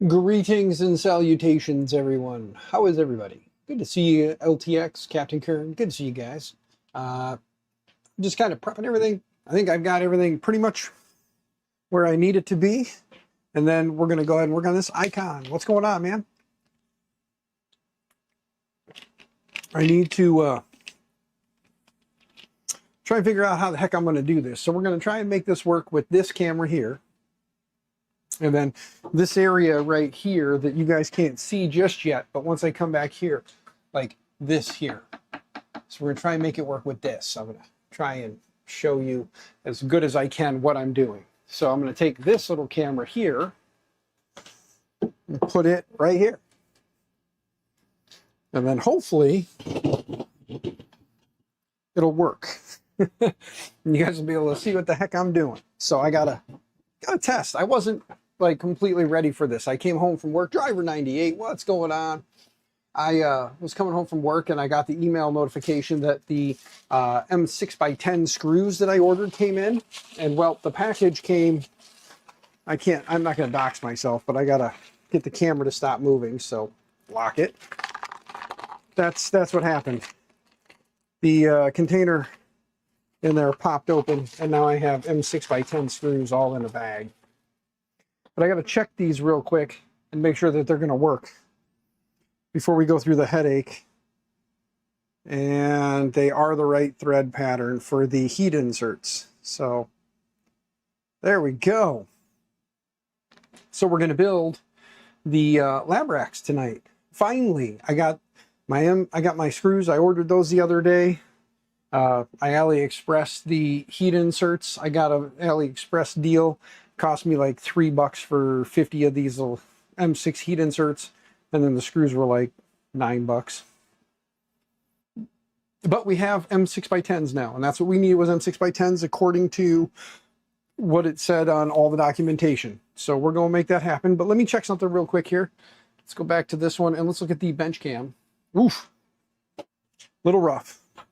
Greetings and salutations, everyone. How is everybody? Good to see you, LTX, Captain Kern. Good to see you guys. Uh, just kind of prepping everything. I think I've got everything pretty much where I need it to be. And then we're going to go ahead and work on this icon. What's going on, man? I need to try and figure out how the heck I'm going to do this. So we're going to try and make this work with this camera here. And then this area right here that you guys can't see just yet, but once I come back here, like this here. So we're going to try and make it work with this. I'm going to try and show you as good as I can what I'm doing. So I'm going to take this little camera here and put it right here. And then hopefully it'll work. And you guys will be able to see what the heck I'm doing. So I gotta test. I wasn't like completely ready for this. I came home from work, driver 98, what's going on? I was coming home from work and I got the email notification that the M6x10 screws that I ordered came in. And well, the package came, I'm not gonna dox myself, but I gotta get the camera to stop moving, so lock it. That's what happened. The container in there popped open and now I have M6x10 screws all in a bag. But I got to check these real quick and make sure that they're going to work before we go through the headache. And they are the right thread pattern for the heat inserts. So there we go. So we're going to build the LabRax tonight. Finally, I got my screws. I ordered those the other day. I AliExpressed the heat inserts. I got an AliExpress deal. Cost me like $3 for 50 of these little M6 heat inserts. And then the screws were like $9. But we have M6x10s now. And that's what we needed, was M6x10s according to what it said on all the documentation. So we're going to make that happen. But let me check something real quick here. Let's go back to this one and let's look at the bench cam. Oof. Little rough. So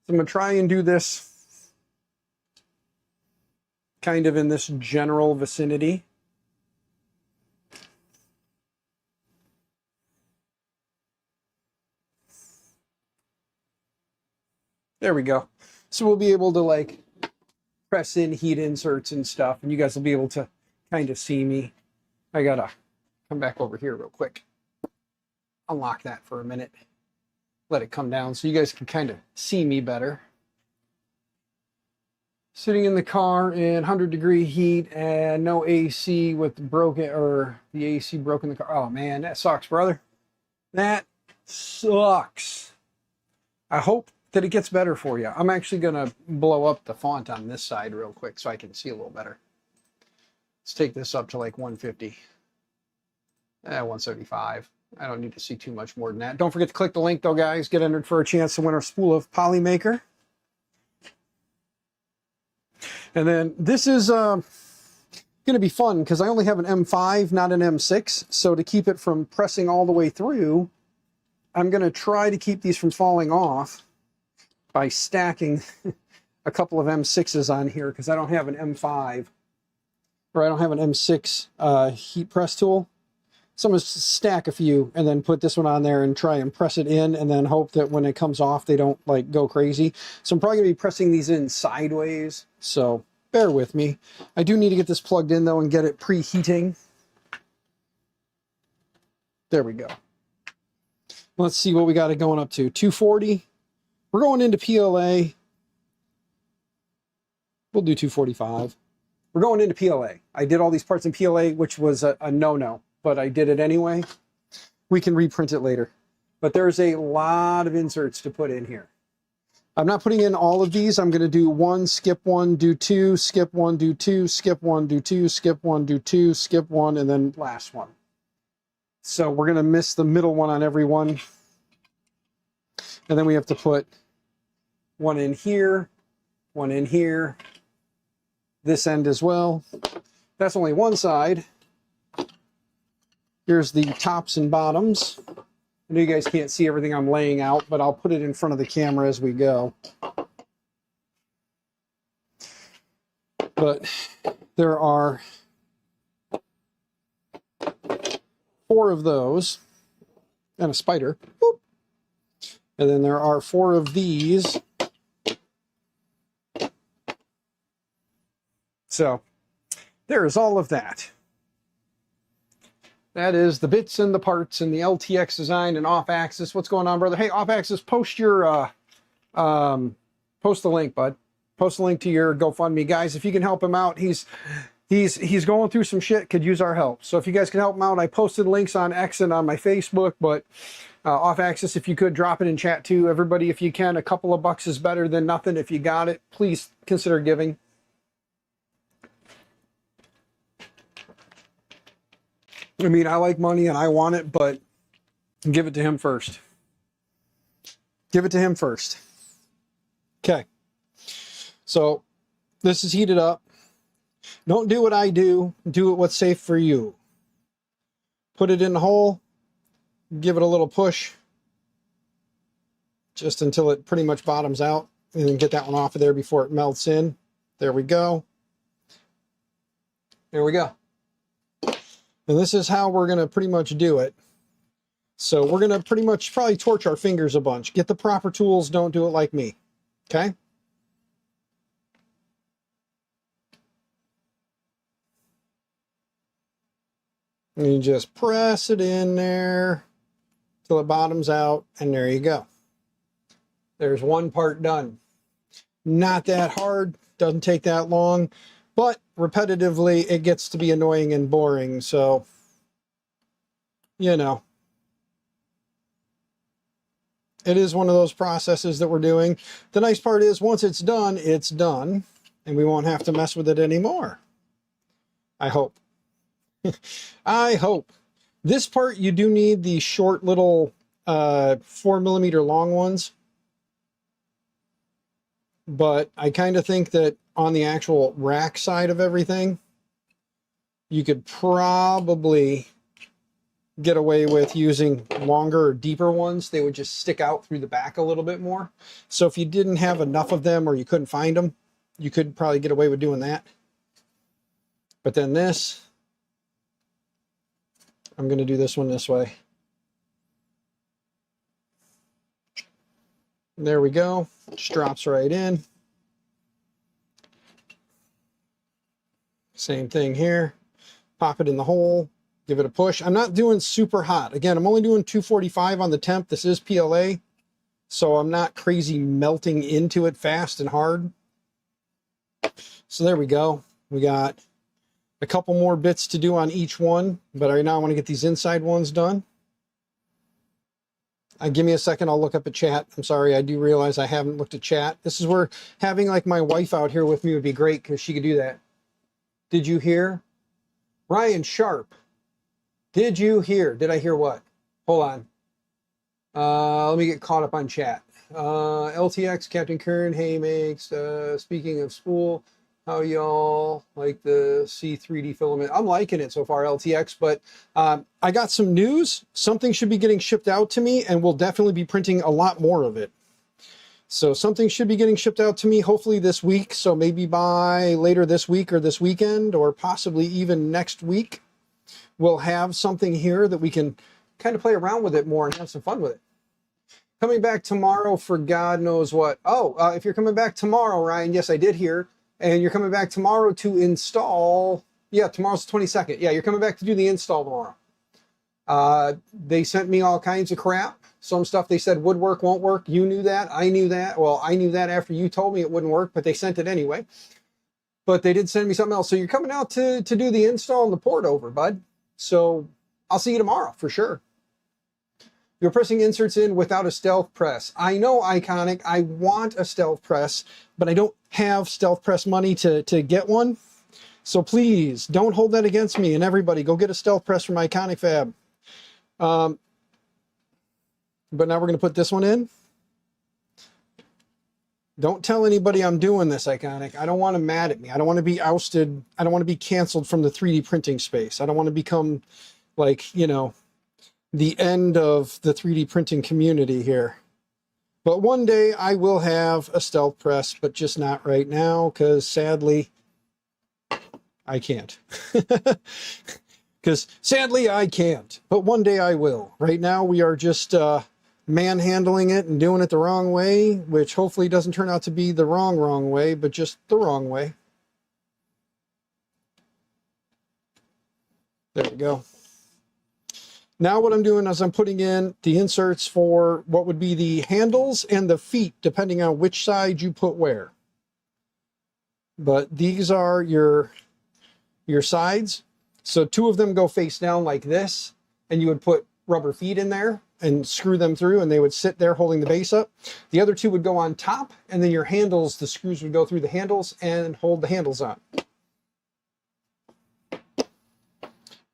I'm going to try and do this kind of in this general vicinity. There we go. So we'll be able to like press in heat inserts and stuff, and you guys will be able to kind of see me. I gotta come back over here real quick. Unlock that for a minute. Let it come down so you guys can kind of see me better. Sitting in the car in 100-degree heat and no AC with broken, or the AC broke in the car. Oh man, that sucks, brother. That sucks. I hope that it gets better for you. I'm actually gonna blow up the font on this side real quick so I can see a little better. Let's take this up to like 150. 175. I don't need to see too much more than that. Don't forget to click the link though, guys. Get entered for a chance to win our spool of Polymaker. And then this is going to be fun because I only have an M5, not an M6. So to keep it from pressing all the way through, I'm going to try to keep these from falling off by stacking a couple of M6s on here because I don't have an M5 or I don't have an M6 heat press tool. So I'm going to stack a few and then put this one on there and try and press it in and then hope that when it comes off, they don't like go crazy. So I'm probably going to be pressing these in sideways. So bear with me. I do need to get this plugged in though and get it preheating. There we go. Let's see what we got it going up to. 240. We're going into PLA. We'll do 245. We're going into PLA. I did all these parts in PLA, which was a no-no. But I did it anyway. We can reprint it later. But there's a lot of inserts to put in here. I'm not putting in all of these. I'm going to do one, skip one, do two, skip one, do two, skip one, do two, skip one, do two, skip one, and then last one. So we're going to miss the middle one on every one. And then we have to put one in here, one in here, this end as well. That's only one side. Here's the tops and bottoms. I know you guys can't see everything I'm laying out, but I'll put it in front of the camera as we go. But there are 4 of those and a spider. Boop. And then there are 4 of these. So there is all of that. That is the bits and the parts and the LTX design and off-axis. What's going on, brother? Hey, off-axis, post your post the link, bud. Post the link to your GoFundMe, guys. If you can help him out, he's going through some shit. Could use our help. So if you guys can help him out, I posted links on X and on my Facebook. But off-axis, if you could drop it in chat too, everybody. If you can, a couple of bucks is better than nothing. If you got it, please consider giving. I mean, I like money and I want it, but give it to him first. Give it to him first. Okay. So this is heated up. Don't do what I do. Do it what's safe for you. Put it in the hole. Give it a little push. Just until it pretty much bottoms out. And then get that one off of there before it melts in. There we go. There we go. And this is how we're going to pretty much do it. So we're going to pretty much probably torch our fingers a bunch. Get the proper tools. Don't do it like me. Okay? And you just press it in there till it bottoms out. And there you go. There's one part done. Not that hard. Doesn't take that long. But repetitively, it gets to be annoying and boring. So, you know, it is one of those processes that we're doing. The nice part is once it's done, and we won't have to mess with it anymore. I hope. I hope. This part, you do need the short little 4mm long ones. But I kind of think that on the actual rack side of everything, you could probably get away with using longer or deeper ones. They would just stick out through the back a little bit more. So if you didn't have enough of them or you couldn't find them, you could probably get away with doing that. But then this, I'm going to do this one this way. There we go. Just drops right in. Same thing here. Pop it in the hole. Give it a push. I'm not doing super hot. Again, I'm only doing 245 on the temp. This is PLA. So I'm not crazy melting into it fast and hard. So there we go. We got a couple more bits to do on each one. But right now I want to get these inside ones done. Give me a second, I'll look up at chat. I'm sorry, I do realize I haven't looked at chat. This is where having like my wife out here with me would be great because she could do that. Did you hear? Ryan Sharp. Did you hear? Did I hear what? Hold on. Let me get caught up on chat. LTX, Captain Kern, hey makes, speaking of spool, how y'all like the C3D filament? I'm liking it so far, LTX, but I got some news. Something should be getting shipped out to me, and we'll definitely be printing a lot more of it. So something should be getting shipped out to me hopefully this week. So maybe by later this week or this weekend, or possibly even next week, we'll have something here that we can kind of play around with it more and have some fun with it. Coming back tomorrow for God knows what. Oh, if you're coming back tomorrow, Ryan, yes, I did hear. And you're coming back tomorrow to install. Yeah, tomorrow's the 22nd. Yeah, you're coming back to do the install tomorrow. They sent me all kinds of crap. Some stuff they said would work, won't work. You knew that. I knew that. Well, I knew that after you told me it wouldn't work, but they sent it anyway. But they did send me something else. So you're coming out to do the install and the port over, bud. So I'll see you tomorrow for sure. You're pressing inserts in without a stealth press. I know, Iconic. I want a stealth press, but I don't have stealth press money to get one. So please don't hold that against me, and everybody go get a stealth press from Iconic Fab. But now we're going to put this one in. Don't tell anybody I'm doing this, Iconic. I don't want them mad at me. I don't want to be ousted. I don't want to be canceled from the 3D printing space. I don't want to become like, you know, the end of the 3D printing community here. But one day I will have a stealth press, but just not right now because sadly I can't. because sadly I can't, but one day I will. Right now we are just manhandling it and doing it the wrong way, which hopefully doesn't turn out to be the wrong way, but just the wrong way. There we go. Now what I'm doing is I'm putting in the inserts for what would be the handles and the feet, depending on which side you put where. But these are your sides. So 2 of them go face down like this, and you would put rubber feet in there and screw them through, and they would sit there holding the base up. The other 2 would go on top, and then your handles, the screws would go through the handles and hold the handles on.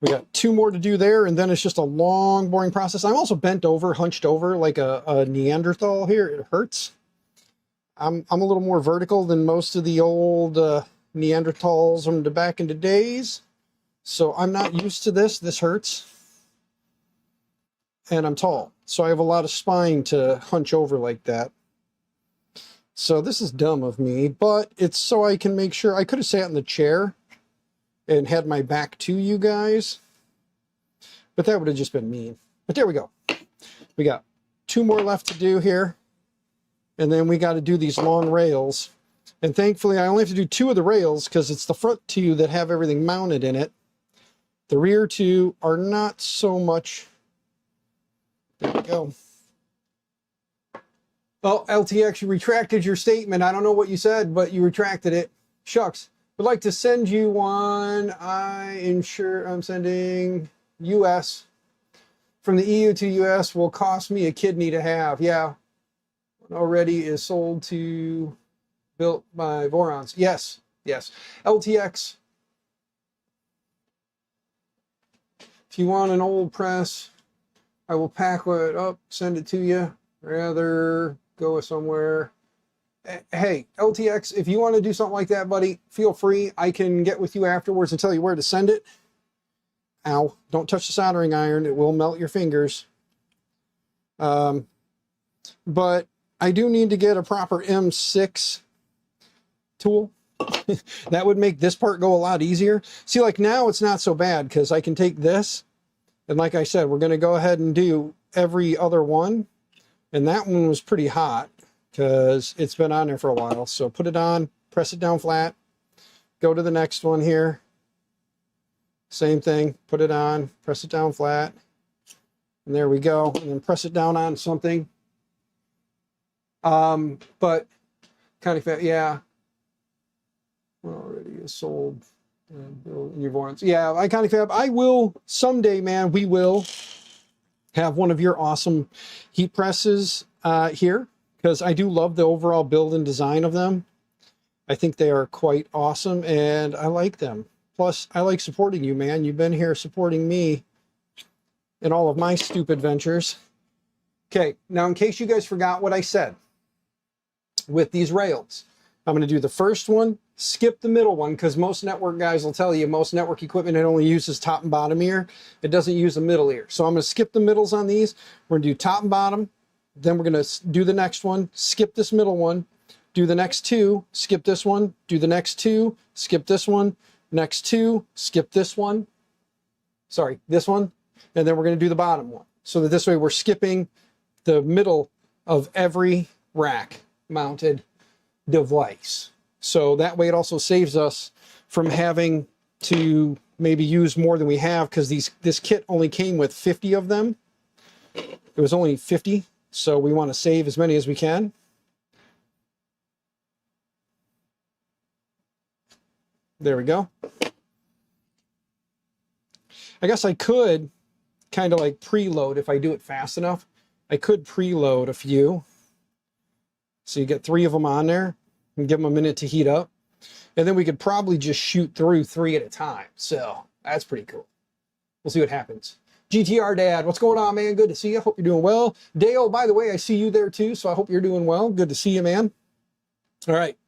We got 2 more to do there, and then it's just a long, boring process. I'm also bent over, hunched over like a Neanderthal here. It hurts. I'm a little more vertical than most of the old Neanderthals from the back in the days. So I'm not used to this. This hurts. And I'm tall. So I have a lot of spine to hunch over like that. So this is dumb of me, but it's so I can make sure. I could have sat in the chair and had my back to you guys, but that would have just been mean. But there we go. We got 2 more left to do here, and then we got to do these long rails. And thankfully I only have to do 2 of the rails because it's the front 2 that have everything mounted in it. The rear 2 are not so much. There we go. Well, LTX, you retracted your statement. I don't know what you said, but you retracted it. Shucks. Would like to send you one. I'm sending US. From the EU to US will cost me a kidney to have. Yeah. One already is sold to built by Vorons. Yes. Yes. LTX. If you want an old press, I will pack it up, send it to you. Rather go somewhere. Hey, LTX, if you want to do something like that, buddy, feel free. I can get with you afterwards and tell you where to send it. Ow. Don't touch the soldering iron. It will melt your fingers. But I do need to get a proper M6 tool. That would make this part go a lot easier. See, like now it's not so bad because I can take this. And like I said, we're going to go ahead and do every other one. And that one was pretty hot because it's been on there for a while. So put it on, press it down flat, go to the next one here. Same thing, put it on, press it down flat, and there we go. And then press it down on something. But kind of fat, yeah. Already is sold in your warrants. Yeah, I kind of fab. I will someday, man. We will have one of your awesome heat presses here. Because I do love the overall build and design of them. I think they are quite awesome, and I like them. Plus, I like supporting you, man. You've been here supporting me in all of my stupid ventures. Okay, now in case you guys forgot what I said with these rails, I'm going to do the first one, skip the middle one, because most network guys will tell you most network equipment, it only uses top and bottom ear. It doesn't use the middle ear. So I'm going to skip the middles on these. We're going to do top and bottom. Then we're going to do the next one, skip this middle one, do the next 2, skip this one, do the next 2, skip this one, next 2, skip this one. Sorry, this one. And then we're going to do the bottom one. So that this way we're skipping the middle of every rack mounted device. So that way it also saves us from having to maybe use more than we have, because this kit only came with 50 of them. It was only 50. So we want to save as many as we can. There we go. I guess I could kind of like preload if I do it fast enough. I could preload a few. So you get 3 of them on there and give them a minute to heat up. And then we could probably just shoot through 3 at a time. So that's pretty cool. We'll see what happens. GTR Dad, what's going on, man? Good to see you. Hope you're doing well. Dale, by the way, I see you there too, so I hope you're doing well. Good to see you, man. All right,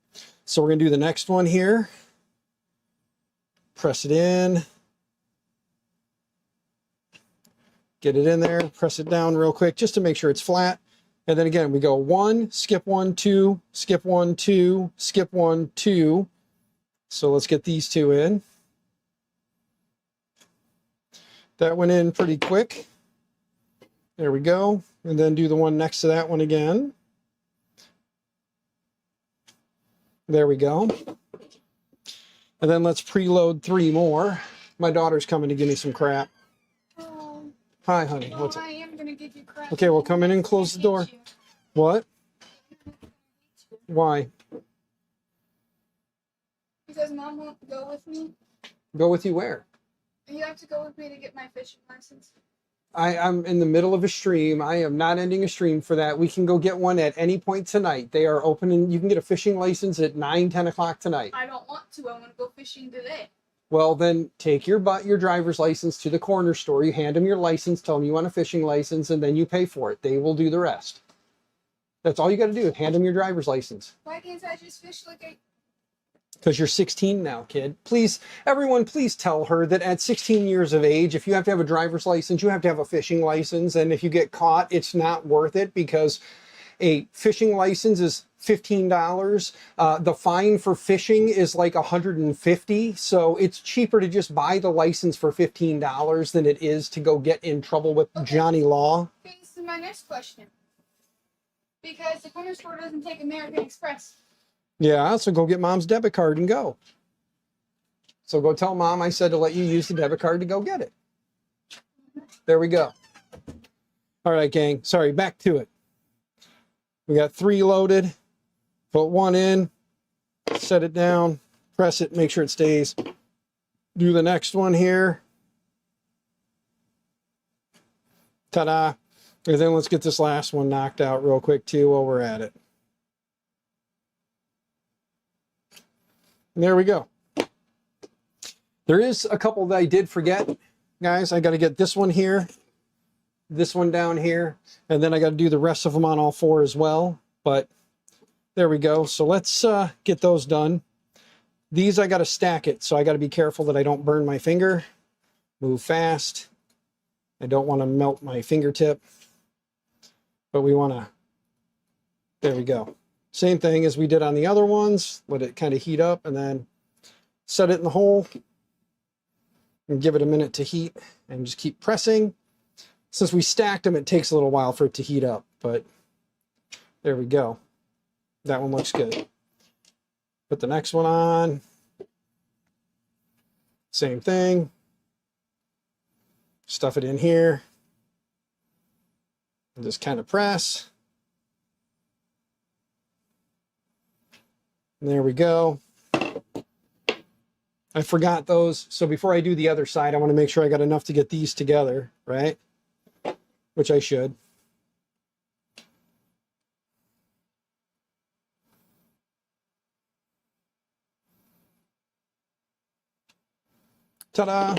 so we're going to do the next one here. Press it in. Get it in there. Press it down real quick just to make sure it's flat. And then again, we go 1, skip 1, 2, skip 1, 2, skip 1, 2. So let's get these 2 in. That went in pretty quick. There we go. And then do the one next to that one again. There we go. And then let's preload 3 more. My daughter's coming to give me some crap. Hi, honey. What's up? I am gonna give you crap. Okay, well, come in and close the door. What? Why? Because Mom won't go with me. Go with you where? You have to go with me to get my fishing license. I'm in the middle of a stream. I am not ending a stream for that. We can go get one at any point tonight. They are open and you can get a fishing license at 9, 10 o'clock tonight. I don't want to. I want to go fishing today. Well, then take your driver's license to the corner store. You hand them your license, tell them you want a fishing license, and then you pay for it. They will do the rest. That's all you got to do. Hand them your driver's license. Why can't I just fish like a... Because you're 16 now, kid. Please, everyone, please tell her that at 16 years of age, if you have to have a driver's license, you have to have a fishing license. And if you get caught, it's not worth it because a fishing license is $15. The fine for fishing is like $150. So it's cheaper to just buy the license for $15 than it is to go get in trouble with Johnny Law. Okay, this is my next question. Because the corner store doesn't take American Express. Yeah, so go get Mom's debit card and go. So go tell Mom I said to let you use the debit card to go get it. There we go. All right, gang. Sorry, back to it. We got 3 loaded. Put 1 in. Set it down. Press it. Make sure it stays. Do the next one here. Ta-da. And then let's get this last one knocked out real quick too while we're at it. And there we go. There is a couple that I did forget, guys. I got to get this one here, this one down here, and then I got to do the rest of them on all 4 as well. But there we go. So let's get those done. These I got to stack it, so I got to be careful that I don't burn my finger. Move fast. I don't want to melt my fingertip, but we want to, there we go. Same thing as we did on the other ones. Let it kind of heat up and then set it in the hole and give it a minute to heat and just keep pressing. Since we stacked them, it takes a little while for it to heat up, but there we go. That one looks good. Put the next one on. Same thing. Stuff it in here and just kind of press. And there we go. I forgot those. So before I do the other side, I want to make sure I got enough to get these together, right? Which I should. Ta-da!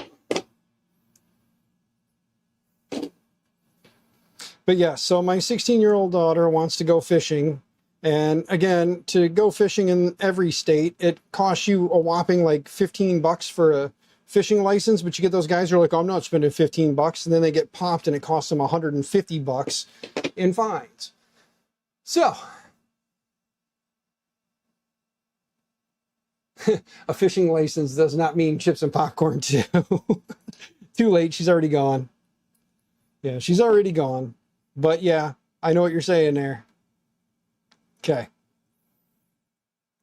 But yeah, so my 16-year-old daughter wants to go fishing. And again, to go fishing in every state, it costs you a whopping like 15 bucks for a fishing license. But you get those guys who are like, oh, I'm not spending 15 bucks. And then they get popped and it costs them 150 bucks in fines. So a fishing license does not mean chips and popcorn too. Too late. She's already gone. Yeah, she's already gone. But yeah, I know what you're saying there. Okay.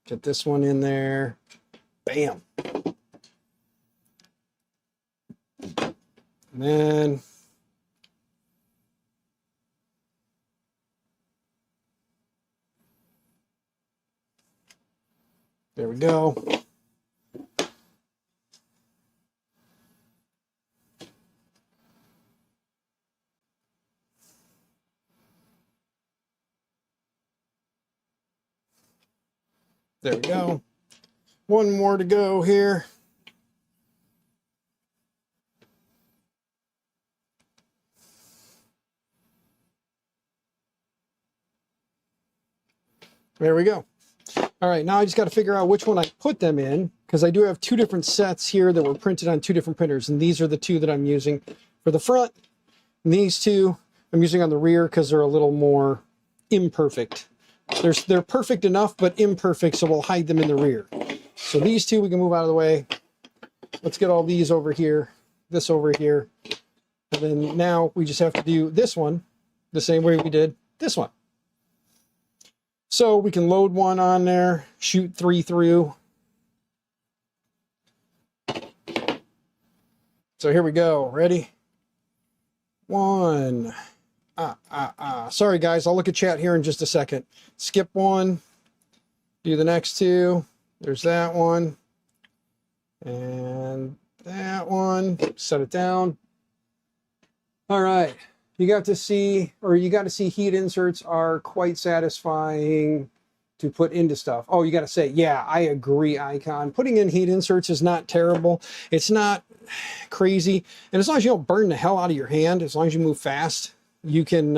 Get this one in there. Bam. And then there we go. There we go. One more to go here. There we go. All right, now I just got to figure out which one I put them in, because I do have 2 different sets here that were printed on 2 different printers, and these are the 2 that I'm using for the front. And these 2 I'm using on the rear because they're a little more imperfect. They're perfect enough, but imperfect, so we'll hide them in the rear. So these 2 we can move out of the way. Let's get all these over here, this over here. And then now we just have to do this one the same way we did this one. So we can load one on there, shoot 3 through. So here we go. Ready? 1. Sorry, guys. I'll look at chat here in just a second. Skip 1. Do the next 2. There's that one. And that one. Set it down. All right. You got to see heat inserts are quite satisfying to put into stuff. Oh, you got to say, yeah, I agree, Icon. Putting in heat inserts is not terrible. It's not crazy. And as long as you don't burn the hell out of your hand, as long as you move fast, you can,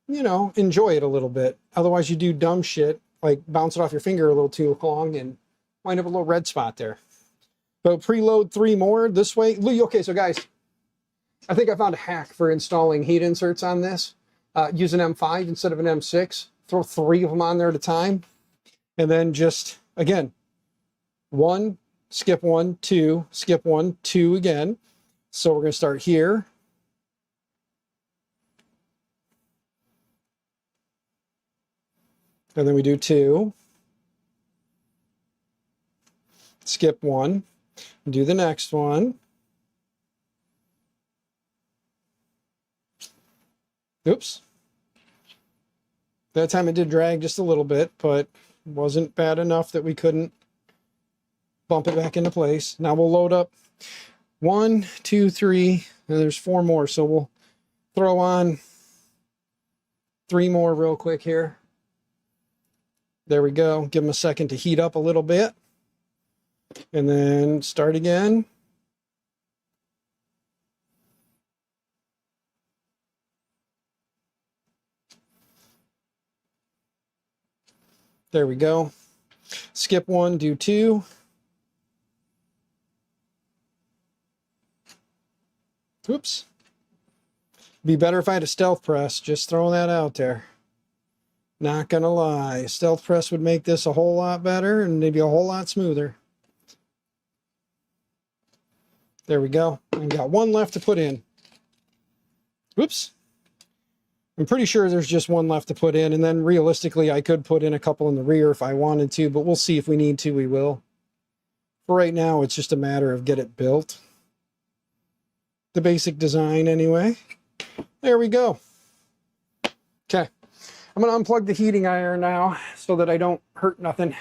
you know, enjoy it a little bit. Otherwise, you do dumb shit, like bounce it off your finger a little too long and wind up a little red spot there. But preload 3 more this way. Okay, so guys, I think I found a hack for installing heat inserts on this. Use an M5 instead of an M6. Throw 3 of them on there at a time. And then just, again, 1, skip 1, 2, skip 1, 2 again. So we're going to start here. And then we do 2. Skip 1. Do the next one. Oops. That time it did drag just a little bit, but wasn't bad enough that we couldn't bump it back into place. Now we'll load up 1, 2, 3, and there's 4 more. So we'll throw on 3 more real quick here. There we go. Give them a second to heat up a little bit. And then start again. There we go. Skip 1, do 2. Oops. Be better if I had a stealth press. Just throwing that out there. Not gonna lie. Stealth press would make this a whole lot better and maybe a whole lot smoother. There we go. I've got 1 left to put in. Whoops. I'm pretty sure there's just 1 left to put in, and then realistically I could put in a couple in the rear if I wanted to, but we'll see if we need to, we will. For right now, it's just a matter of get it built. The basic design anyway. There we go. Okay. I'm going to unplug the heating iron now so that I don't hurt nothing.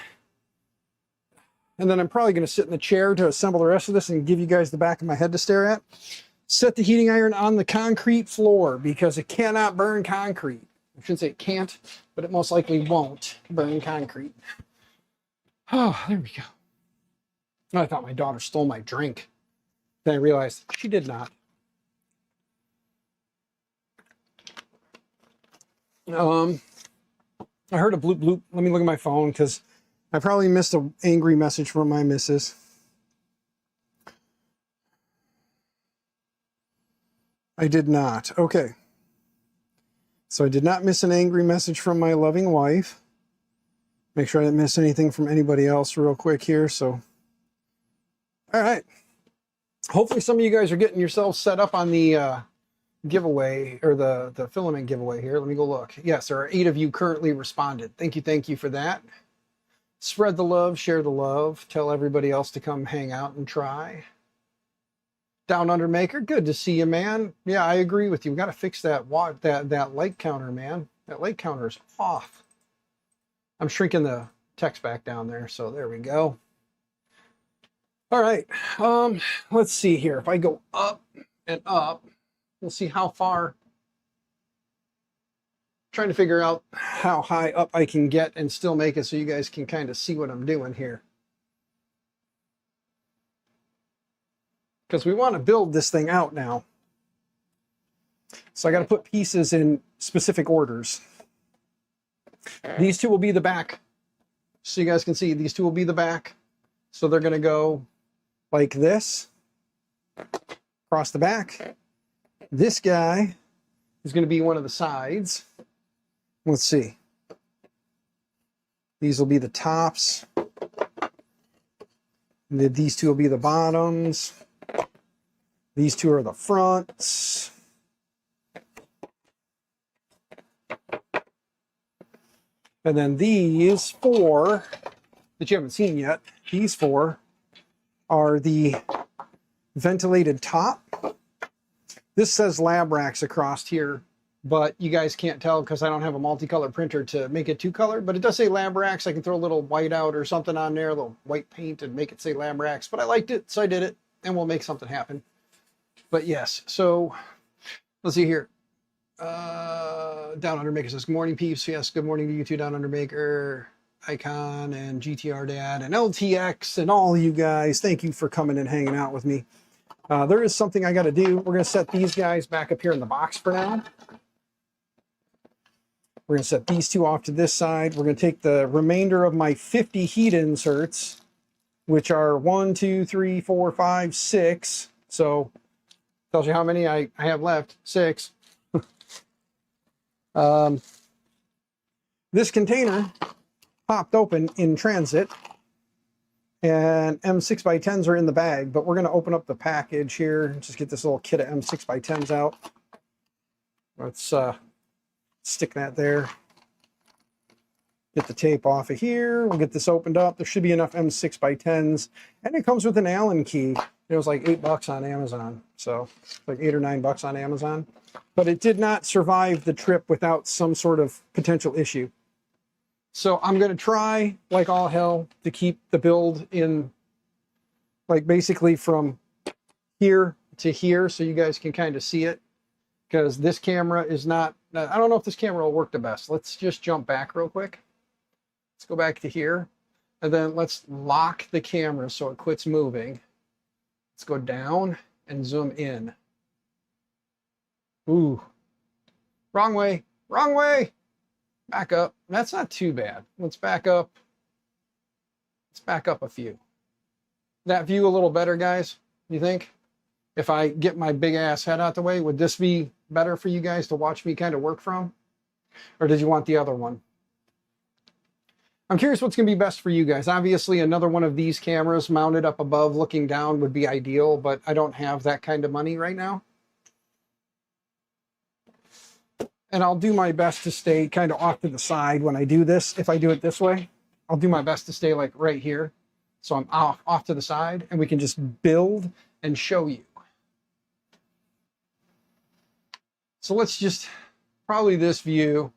And then I'm probably going to sit in the chair to assemble the rest of this and give you guys the back of my head to stare at. Set the heating iron on the concrete floor because it cannot burn concrete. I shouldn't say it can't, but it most likely won't burn concrete. Oh, there we go. I thought my daughter stole my drink. Then I realized she did not. I heard a bloop bloop. Let me look at my phone because I probably missed an angry message from my missus. I did not. Okay. So I did not miss an angry message from my loving wife. Make sure I didn't miss anything from anybody else real quick here. So, all right. Hopefully some of you guys are getting yourselves set up on the giveaway or the filament giveaway here. Let me go look. Yes, there are 8 of you currently responded. Thank you for that. Spread the love, share the love, tell everybody else to come hang out and try. Down Under Maker, good to see you, man. Yeah, I agree with you. We got to fix that light counter, man. That light counter is off. I'm shrinking the text back down there, so there we go. All right, let's see here. If I go up and up, we'll see how far. Trying to figure out how high up I can get and still make it so you guys can kind of see what I'm doing here. Because we want to build this thing out now. So I got to put pieces in specific orders. These 2 will be the back. So you guys can see these 2 will be the back. So they're going to go like this. Across the back. This guy is going to be one of the sides. Let's see. These will be the tops. And these 2 will be the bottoms. These two are the fronts. And then these four that you haven't seen yet, these four are the ventilated top. This says LabRax across here, but you guys can't tell because I don't have a multicolor printer to make it 2-color, but it does say LabRax. I can throw a little white out or something on there, a little white paint, and make it say LabRax, but I liked it, so I did it, and we'll make something happen. But yes, so let's see here. Down Under Maker says, good morning, peeps. Yes, good morning to you too, Down Under Maker, Icon, and GTR Dad, and LTX, and all you guys. Thank you for coming and hanging out with me. There is something I got to do. We're going to set these guys back up here in the box for now. We're going to set these two off to this side. We're going to take the remainder of my 50 heat inserts, which are 1, 2, 3, 4, 5, 6. So tells you how many I have left. 6. This container popped open in transit, and M6x10s are in the bag, but we're going to open up the package here, just get this little kit of M6x10s out. Let's stick that there. Get the tape off of here. We'll get this opened up. There should be enough M6x10s, and it comes with an Allen key. It was like $8 on Amazon, so like $8 or $9 on Amazon. But it did not survive the trip without some sort of potential issue. So I'm going to try, like all hell, to keep the build in, like basically from here to here, so you guys can kind of see it. Because this camera is not, I don't know if this camera will work the best. Let's just jump back real quick. Let's go back to here. And then let's lock the camera so it quits moving. Let's go down and zoom in. Ooh, wrong way, wrong way. Back up. That's not too bad. Let's back up. Let's back up a few. That view a little better, guys, you think? If I get my big ass head out the way, would this be better for you guys to watch me kind of work from? Or did you want the other one? I'm curious what's going to be best for you guys. Obviously, another one of these cameras mounted up above looking down would be ideal, but I don't have that kind of money right now. And I'll do my best to stay kind of off to the side when I do this. If I do it this way, I'll do my best to stay like right here. So I'm off to the side, and we can just build and show you. So let's just, probably this view,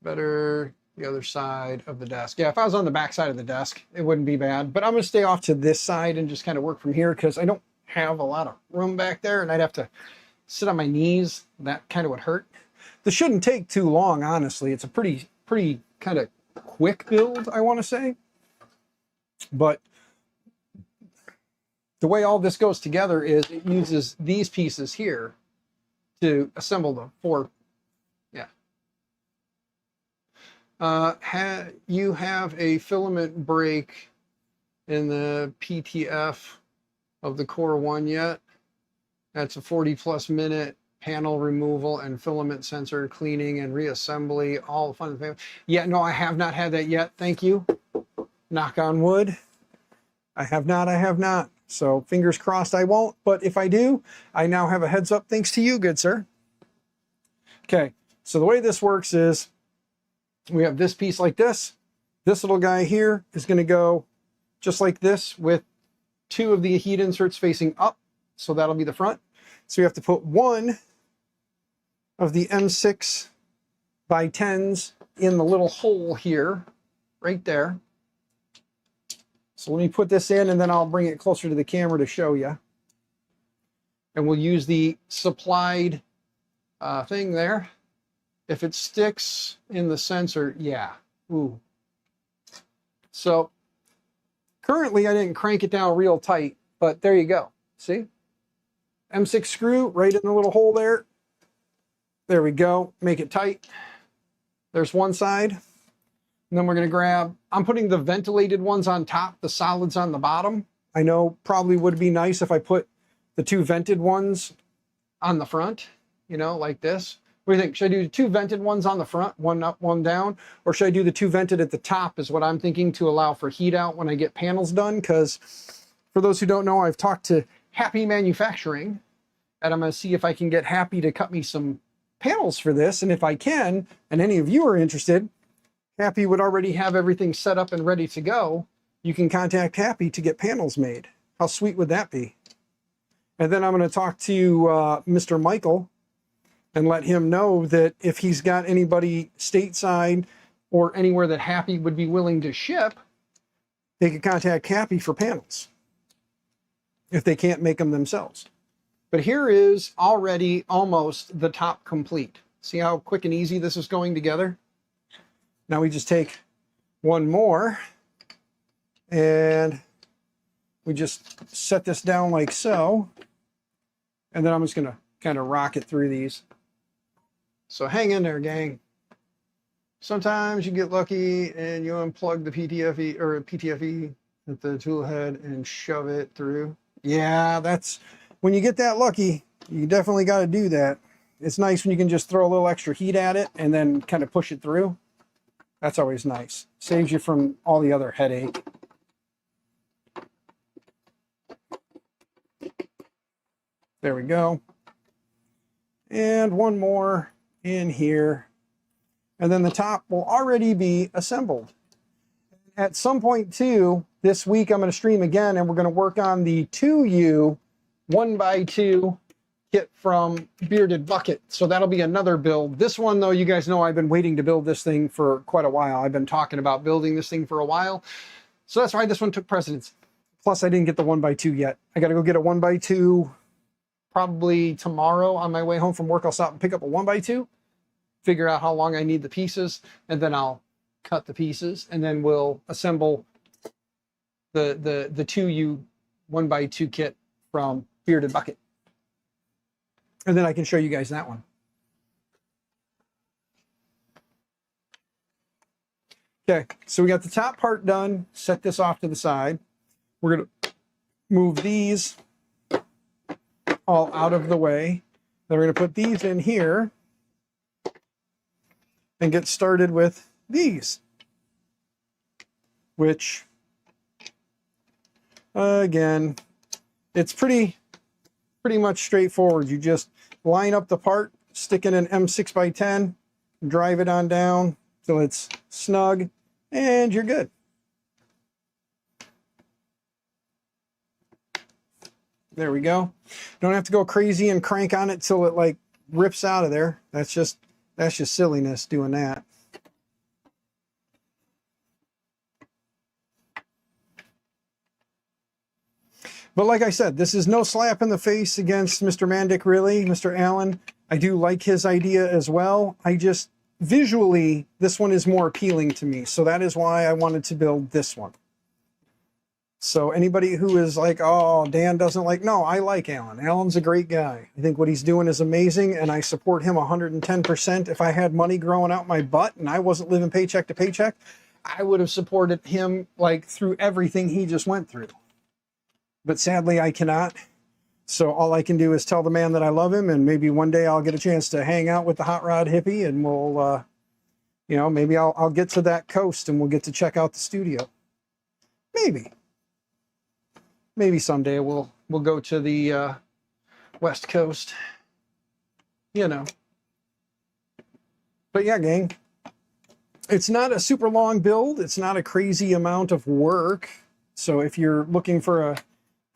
better the other side of the desk. Yeah, if I was on the back side of the desk, it wouldn't be bad. But I'm going to stay off to this side and just kind of work from here because I don't have a lot of room back there, and I'd have to sit on my knees. That kind of would hurt. This shouldn't take too long, honestly. It's a pretty kind of quick build, I want to say. But the way all this goes together is it uses these pieces here to assemble the four. Yeah. You have a filament break in the PTF of the Core 1 yet? That's a 40+ minute panel removal and filament sensor cleaning and reassembly, all fun and family. Yeah, no, I have not had that yet. Thank you. Knock on wood. I have not. So fingers crossed I won't. But if I do, I now have a heads up thanks to you, good sir. Okay, so the way this works is we have this piece like this. This little guy here is going to go just like this with 2 of the heat inserts facing up. So that'll be the front. So we have to put 1 of the M6x10s in the little hole here, right there. So let me put this in, and then I'll bring it closer to the camera to show you. And we'll use the supplied thing there. If it sticks in the sensor, yeah. Ooh. So currently I didn't crank it down real tight, but there you go. See? M6 screw right in the little hole there. There we go. Make it tight. There's one side. And then we're going to grab, I'm putting the ventilated ones on top, the solids on the bottom. I know probably would be nice if I put the 2 vented ones on the front, you know, like this. What do you think? Should I do the 2 vented ones on the front, one up, one down? Or should I do the 2 vented at the top is what I'm thinking to allow for heat out when I get panels done? Because for those who don't know, I've talked to Happy Manufacturing, and I'm going to see if I can get Happy to cut me some panels for this. And if I can, and any of you are interested, Happy would already have everything set up and ready to go. You can contact Happy to get panels made. How sweet would that be? And then I'm going to talk to Mr. Michael and let him know that if he's got anybody stateside or anywhere that Happy would be willing to ship, they could contact Happy for panels if they can't make them themselves. But here is already almost the top complete. See how quick and easy this is going together? Now we just take one more and we just set this down like so. And then I'm just going to kind of rock it through these. So hang in there, gang. Sometimes you get lucky and you unplug the PTFE at the tool head and shove it through. Yeah, that's when you get that lucky, you definitely got to do that. It's nice when you can just throw a little extra heat at it and then kind of push it through. That's always nice. Saves you from all the other headache. There we go. And one more in here. And then the top will already be assembled. At some point too, this week I'm going to stream again and we're going to work on the 2U 1x2 kit from Bearded Bucket. So that'll be another build. This one though, you guys know I've been waiting to build this thing for quite a while. I've been talking about building this thing for a while. So that's why this one took precedence. Plus I didn't get the 1x2 yet. I got to go get a 1x2 probably tomorrow on my way home from work. I'll stop and pick up a 1x2, figure out how long I need the pieces, and then I'll cut the pieces, and then we'll assemble the 2U 1x2 kit from Bearded Bucket. And then I can show you guys that one. Okay, so we got the top part done. Set this off to the side. We're going to move these all out of the way. Then we're going to put these in here and get started with these, which again, it's pretty much straightforward. You just line up the part, stick in an M6x10, drive it on down till it's snug, and you're good. There we go. Don't have to go crazy and crank on it till it like rips out of there. That's just silliness doing that. But like I said, this is no slap in the face against Mr. Mandic, really, Mr. Allen. I do like his idea as well. I just, visually, this one is more appealing to me. So that is why I wanted to build this one. So anybody who is like, oh, Dan doesn't like, no, I like Alan. Alan's a great guy. I think what he's doing is amazing, and I support him 110%. If I had money growing out my butt and I wasn't living paycheck to paycheck, I would have supported him like through everything he just went through. But sadly, I cannot. So all I can do is tell the man that I love him, and maybe one day I'll get a chance to hang out with the hot rod hippie, and we'll, you know, maybe I'll get to that coast and we'll get to check out the studio. Maybe someday we'll go to the West Coast, you know. But yeah, gang, it's not a super long build. It's not a crazy amount of work. So if you're looking for a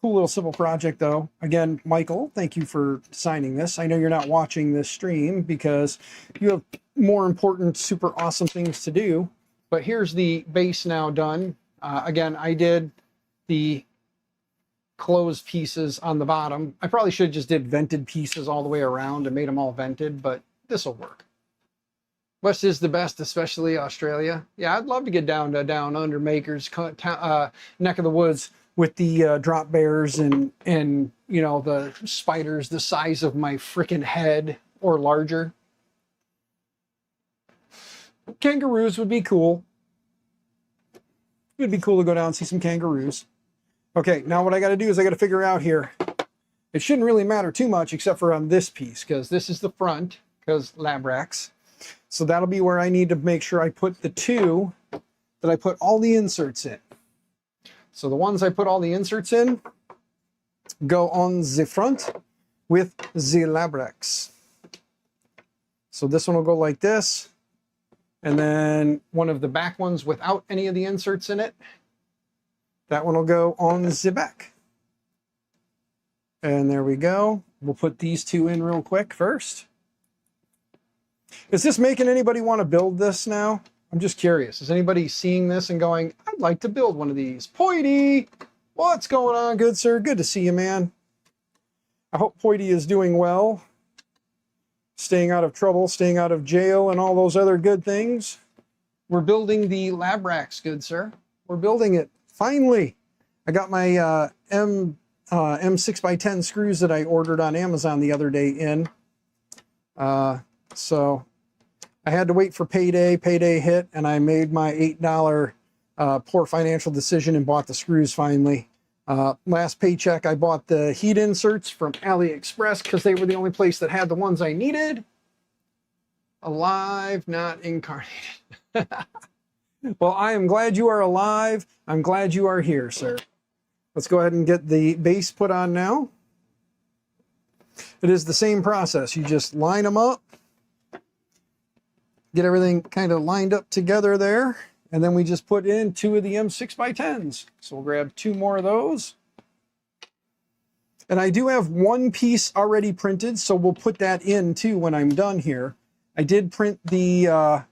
cool little simple project though, again, Michael, thank you for signing this. I know you're not watching this stream because you have more important, super awesome things to do. But here's the base now done. Again, I did the closed pieces on the bottom. I probably should have just did vented pieces all the way around and made them all vented, but this will work. West is the best, especially Australia. Yeah, I'd love to get down to down under makers neck of the woods with the drop bears and you know, the spiders the size of my freaking head or larger. Kangaroos would be cool. It would be cool to go down and see some kangaroos. Okay, now what I got to do is I got to figure out here. It shouldn't really matter too much except for on this piece, because this is the front, because LabRax. So that'll be where I need to make sure I put the two that I put all the inserts in. So the ones I put all the inserts in, go on the front with the LabRax. So this one will go like this. And then one of the back ones without any of the inserts in it, that one will go on the back. And there we go. We'll put these two in real quick first. Is this making anybody want to build this now? I'm just curious. Is anybody seeing this and going, I'd like to build one of these? Poity, what's going on, good sir? Good to see you, man. I hope Poity is doing well. Staying out of trouble, staying out of jail, and all those other good things. We're building the LabRax, good sir. We're building it. Finally. I got my M6x10 screws that I ordered on Amazon the other day in. So I had to wait for payday. Payday hit, and I made my $8 poor financial decision and bought the screws finally. Last paycheck, I bought the heat inserts from AliExpress because they were the only place that had the ones I needed. Alive, not incarnated. Well, I am glad you are alive. I'm glad you are here, sir. Let's go ahead and get the base put on now. It is the same process. You just line them up, get everything kind of lined up together there, and then we just put in 2 of the M6x10s. So we'll grab 2 more of those. And I do have 1 piece already printed, so we'll put that in too when I'm done here. I did print the, for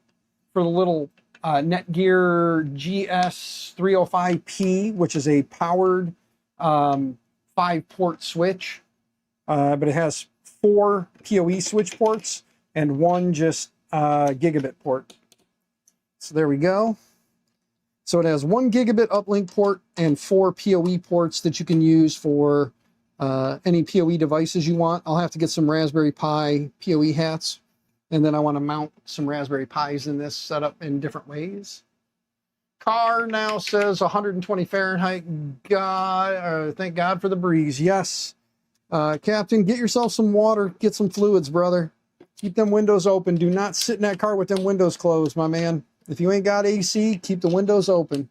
the little Netgear GS305P, which is a powered 5-port switch, but it has 4 PoE switch ports and 1 just gigabit port. So there we go. So it has 1 gigabit uplink port and 4 PoE ports that you can use for any PoE devices you want. I'll have to get some Raspberry Pi PoE hats. And then I want to mount some Raspberry Pis in this setup in different ways. Car now says 120 Fahrenheit. God, thank God for the breeze. Yes. Captain, get yourself some water. Get some fluids, brother. Keep them windows open. Do not sit in that car with them windows closed, my man. If you ain't got AC, keep the windows open.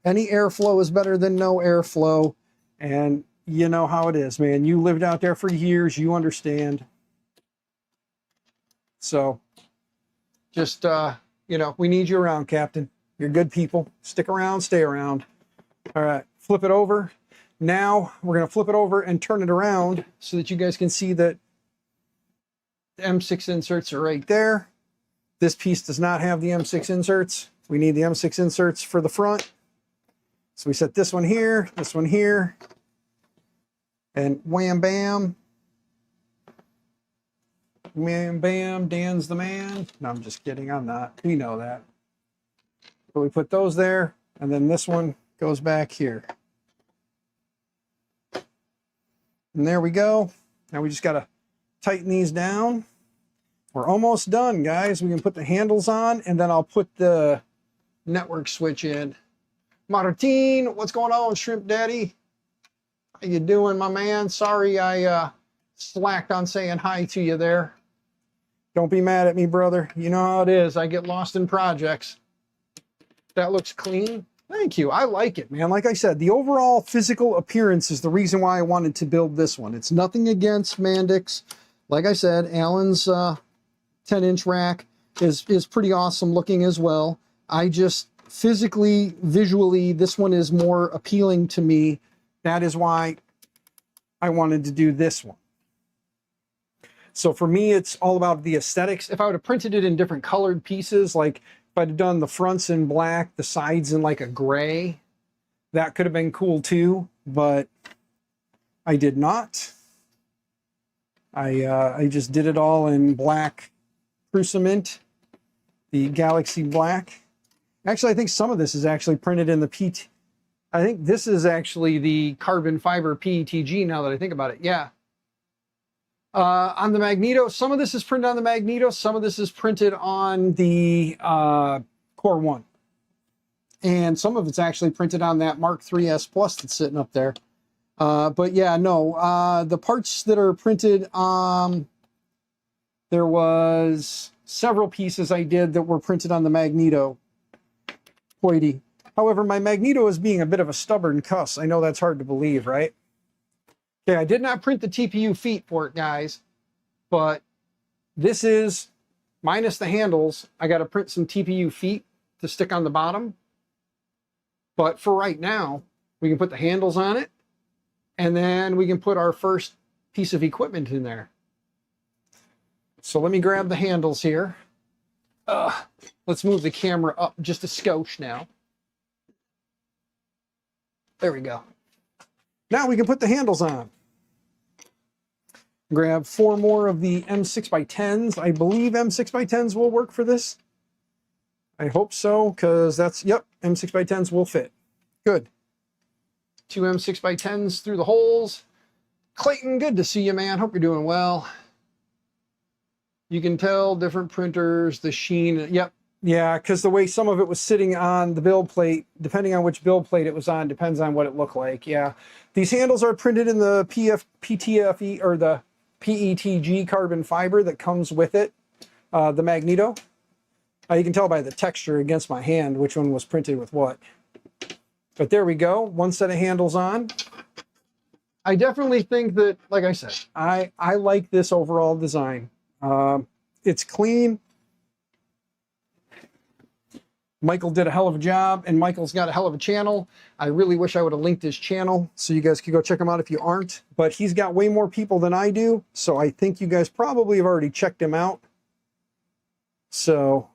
Any airflow is better than no airflow. And you know how it is, man. You lived out there for years. You understand. So, just, you know, we need you around, Captain. You're good people. Stick around, stay around. All right, flip it over. Now, we're going to flip it over and turn it around so that you guys can see that the M6 inserts are right there. This piece does not have the M6 inserts. We need the M6 inserts for the front. So we set this one here, and wham, bam. Wham, bam, Dan's the man. No, I'm just kidding. I'm not. We know that. But we put those there, and then this one goes back here. And there we go. Now we just got to tighten these down. We're almost done, guys. We can put the handles on, and then I'll put the network switch in. Martin, what's going on, Shrimp Daddy? How you doing, my man? Sorry I slacked on saying hi to you there. Don't be mad at me, brother. You know how it is. I get lost in projects. That looks clean. Thank you. I like it, man. Like I said, the overall physical appearance is the reason why I wanted to build this one. It's nothing against Mandix. Like I said, Alan's 10-inch rack is pretty awesome looking as well. I just physically, visually, this one is more appealing to me. That is why I wanted to do this one. So for me, it's all about the aesthetics. If I would have printed it in different colored pieces, like if I'd have done the fronts in black, the sides in like a gray, that could have been cool too, but I did not. I just did it all in black Crucimint, the Galaxy Black. Actually, I think some of this is actually printed in the PT. I think this is actually the carbon fiber PETG now that I think about it. Yeah. On the Magneto, some of this is printed on the Magneto, some of this is printed on the Core 1. And some of it's actually printed on that Mark III S Plus that's sitting up there. But yeah, no, the parts that are printed, there was several pieces I did that were printed on the Magneto. However, my Magneto is being a bit of a stubborn cuss. I know that's hard to believe, right? Okay, I did not print the TPU feet for it, guys, but this is minus the handles. I got to print some TPU feet to stick on the bottom. But for right now, we can put the handles on it, and then we can put our first piece of equipment in there. So let me grab the handles here. Let's move the camera up just a skosh now. There we go. Now we can put the handles on. Grab 4 more of the M6x10s. I believe M6x10s will work for this. I hope so, because that's, yep, M6x10s will fit. Good. 2 M6x10s through the holes. Clayton, good to see you, man. Hope you're doing well. You can tell different printers, the sheen. Yep. Yeah, because the way some of it was sitting on the build plate, depending on which build plate it was on, depends on what it looked like. Yeah. These handles are printed in the PTFE or the PETG carbon fiber that comes with it, the Magneto. You can tell by the texture against my hand which one was printed with what. But there we go. One set of handles on. I definitely think that, like I said, I like this overall design. It's clean. Michael did a hell of a job, and Michael's got a hell of a channel. I really wish I would have linked his channel so you guys could go check him out if you aren't. But he's got way more people than I do, so I think you guys probably have already checked him out. So,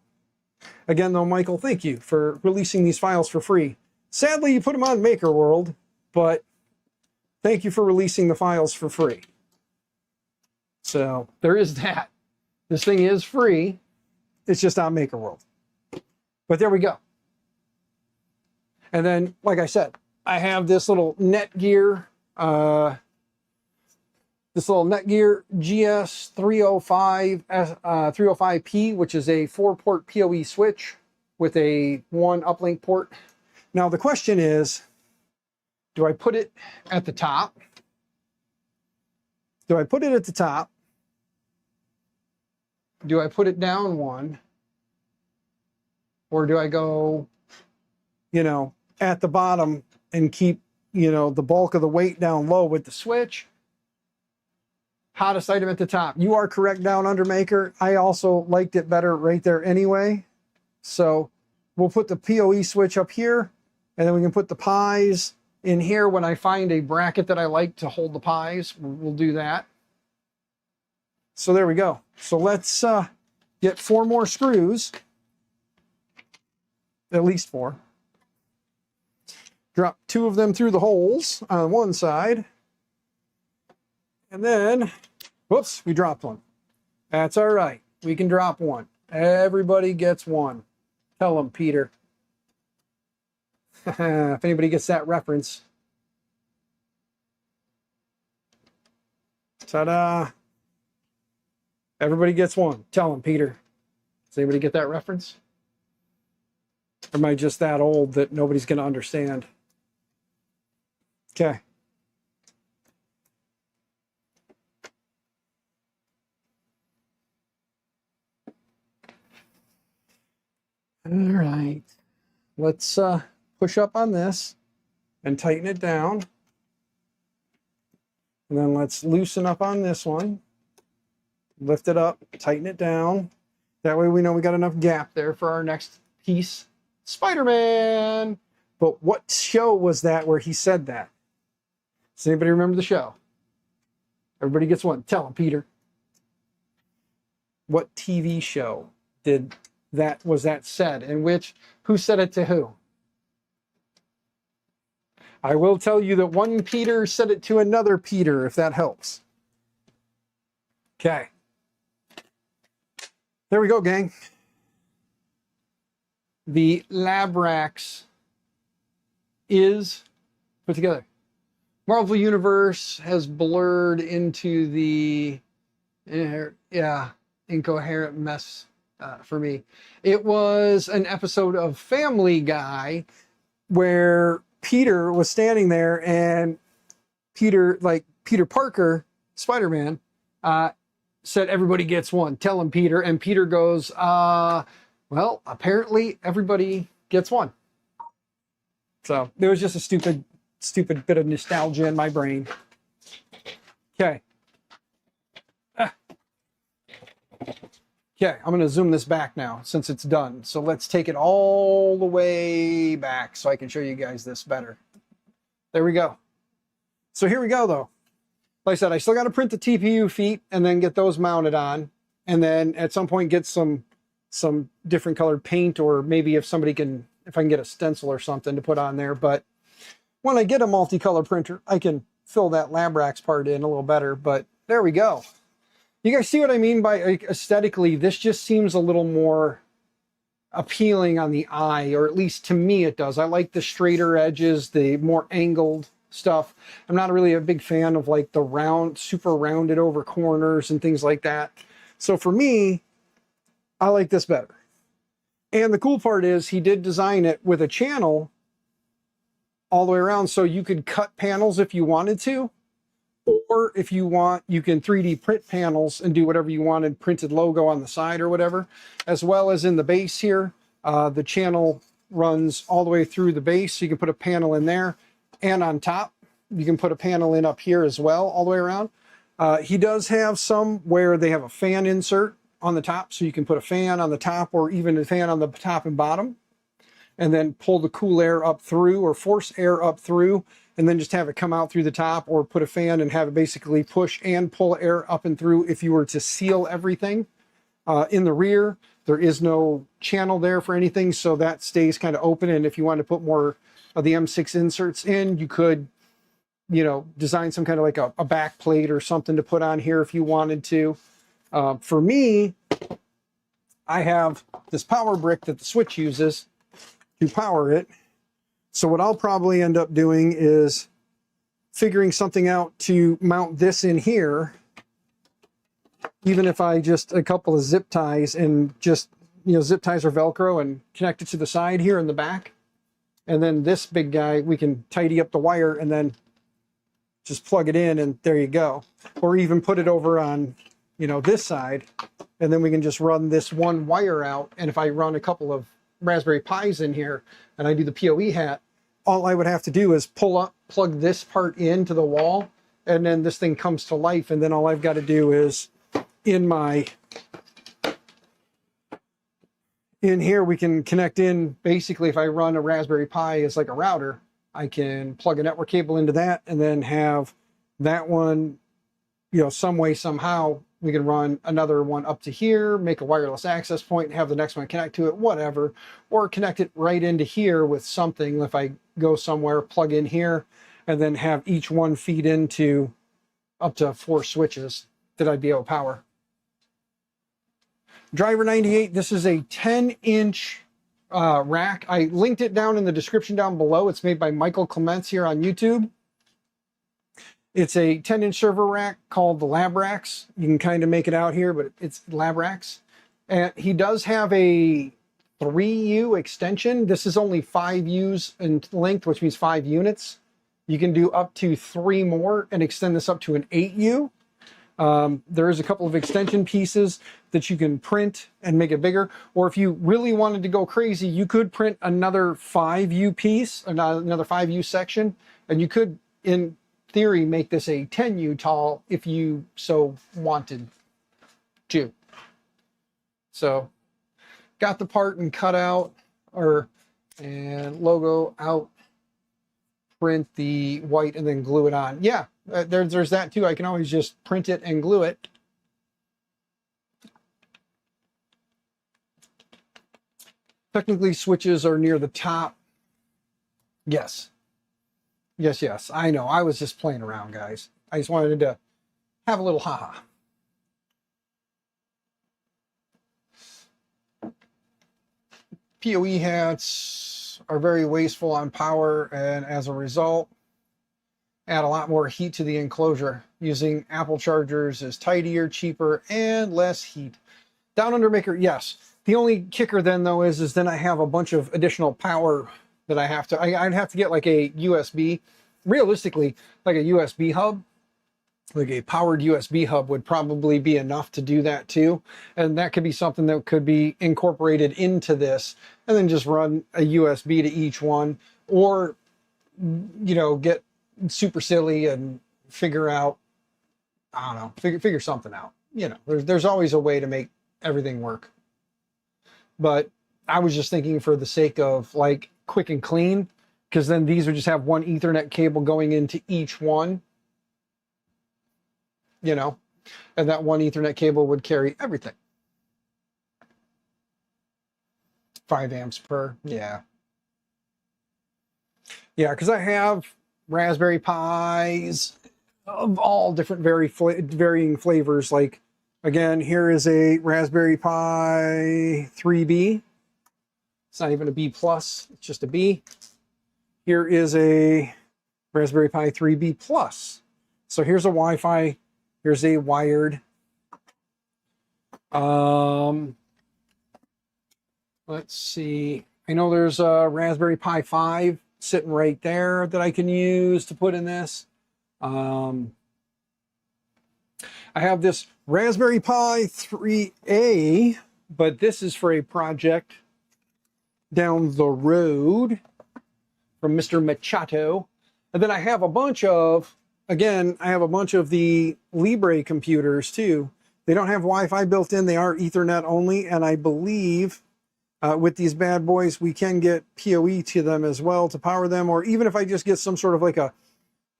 again, though, Michael, thank you for releasing these files for free. Sadly, you put them on Maker World, but thank you for releasing the files for free. So, there is that. This thing is free. It's just on Maker World. But there we go. And then, like I said, I have this little Netgear, GS 305P, which is a 4-port PoE switch with a 1 uplink port. Now the question is, do I put it at the top? Do I put it at the top? Do I put it down 1? Or do I go, you know, at the bottom and keep, you know, the bulk of the weight down low with the switch? Hottest item at the top. You are correct, Down Under Maker. I also liked it better right there anyway. So we'll put the PoE switch up here, and then we can put the pies in here when I find a bracket that I like to hold the pies. We'll do that. So there we go. So let's get 4 more screws. At least 4. Drop 2 of them through the holes on one side. And then, whoops, we dropped one. That's all right. We can drop one. Everybody gets one. Tell them, Peter. If anybody gets that reference. Ta-da. Everybody gets one. Tell them, Peter. Does anybody get that reference? Or am I just that old that nobody's going to understand? Okay. All right. Let's push up on this and tighten it down. And then let's loosen up on this one. Lift it up, tighten it down. That way we know we got enough gap there for our next piece. Spider-Man! But what show was that where he said that? Does anybody remember the show? Everybody gets one. Tell him, Peter. What TV show was that said? And who said it to who? I will tell you that one Peter said it to another Peter, if that helps. Okay. There we go, gang. The LabRax is put together. Marvel Universe has blurred into the incoherent mess for me. It was an episode of Family Guy where Peter was standing there and Peter Parker, Spider-Man, said, everybody gets one. Tell him, Peter. And Peter goes, well, apparently everybody gets one. So there was just a stupid bit of nostalgia in my brain. Okay. Okay, I'm going to zoom this back now since it's done. So let's take it all the way back so I can show you guys this better. There we go. So here we go, though. Like I said, I still got to print the TPU feet and then get those mounted on. And then at some point get some different colored paint, or maybe if I can get a stencil or something to put on there. But when I get a multicolor printer, I can fill that LabRax part in a little better. But there we go. You guys see what I mean by aesthetically? This just seems a little more appealing on the eye, or at least to me it does. I like the straighter edges, the more angled stuff. I'm not really a big fan of like the round, super rounded over corners and things like that. So for me, I like this better. And the cool part is he did design it with a channel all the way around, so you could cut panels if you wanted to. Or if you want, you can 3D print panels and do whatever you wanted, printed logo on the side or whatever. As well as in the base here, the channel runs all the way through the base. So you can put a panel in there, and on top, you can put a panel in up here as well, all the way around. He does have some where they have a fan insert on the top. So you can put a fan on the top, or even a fan on the top and bottom, and then pull the cool air up through, or force air up through, and then just have it come out through the top, or put a fan and have it basically push and pull air up and through if you were to seal everything. In the rear, there is no channel there for anything, so that stays kind of open. And if you want to put more of the M6 inserts in, you could, you know, design some kind of like a back plate or something to put on here if you wanted to. For me, I have this power brick that the switch uses to power it. So what I'll probably end up doing is figuring something out to mount this in here, even if I just a couple of zip ties and just, you know, zip ties or Velcro and connect it to the side here in the back. And then this big guy, we can tidy up the wire and then just plug it in, and there you go. Or even put it over on, you know, this side, and then we can just run this one wire out. And if I run a couple of Raspberry Pis in here and I do the PoE hat, all I would have to do is plug this part into the wall, and then this thing comes to life. And then all I've got to do is in here, we can connect in, basically if I run a Raspberry Pi as like a router, I can plug a network cable into that, and then have that one, you know, some way, somehow, we can run another one up to here, make a wireless access point, have the next one connect to it, whatever, or connect it right into here with something. If I go somewhere, plug in here, and then have each one feed into up to 4 switches that I'd be able to power. Driver 98, this is a 10-inch rack. I linked it down in the description down below. It's made by Michael Klements here on YouTube. It's a 10-inch server rack called the LabRax. You can kind of make it out here, but it's LabRax. And he does have a 3U extension. This is only 5 U's in length, which means 5 units. You can do up to 3 more and extend this up to an 8U. There is a couple of extension pieces that you can print and make it bigger. Or if you really wanted to go crazy, you could print another 5U piece, another 5U section, and you could, in theory, make this a 10U tall if you so wanted to. So got the part and cut out, and logo out, print the white, and then glue it on. Yeah, there's that too. I can always just print it and glue it. Technically, switches are near the top. Yes. Yes, I know. I was just playing around, guys. I just wanted to have a little haha. PoE hats are very wasteful on power, and as a result, add a lot more heat to the enclosure. Using Apple chargers is tidier, cheaper, and less heat. Down under maker, yes. The only kicker then, though, is then I have a bunch of additional power that I have to, I'd have to get like a USB, realistically, like a USB hub, like a powered USB hub would probably be enough to do that too. And that could be something that could be incorporated into this, and then just run a USB to each one, or, you know, get super silly and figure out, I don't know, figure something out. You know, there's always a way to make everything work. But I was just thinking for the sake of like quick and clean, because then these would just have one Ethernet cable going into each one, you know, and that one Ethernet cable would carry everything. 5 amps per, yeah. Yeah, because I have Raspberry Pis of all different varying flavors. Like, again, here is a Raspberry Pi 3B. It's not even a B+, it's just a B. Here is a Raspberry Pi 3B Plus. So here's a Wi-Fi, here's a wired. Let's see. I know there's a Raspberry Pi 5 sitting right there that I can use to put in this. I have this Raspberry Pi 3A, but this is for a project down the road from Mr. Machado. And then I have a bunch of, again, I have a bunch of the Libre computers too. They don't have Wi-Fi built in. They are Ethernet only. And I believe with these bad boys, we can get PoE to them as well to power them. Or even if I just get some sort of like a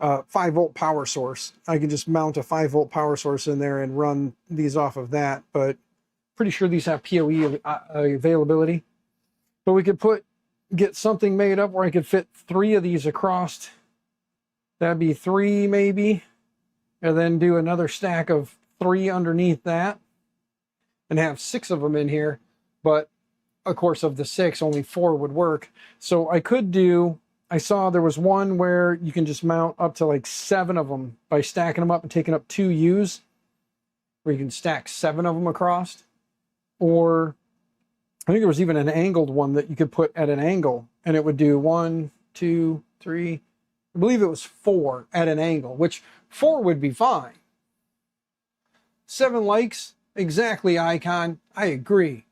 5-volt power source, I can just mount a 5-volt power source in there and run these off of that. But pretty sure these have PoE availability. But we could get something made up where I could fit 3 of these across. That'd be 3 maybe. And then do another stack of 3 underneath that. And have 6 of them in here. But of course, of the 6, only 4 would work. So I could do, I saw there was one where you can just mount up to like 7 of them by stacking them up and taking up 2 U's. Where you can stack 7 of them across. Or I think there was even an angled one that you could put at an angle. And it would do 1, 2, 3, I believe it was 4 at an angle. Which 4 would be fine. 7 likes, exactly, Icon. I agree.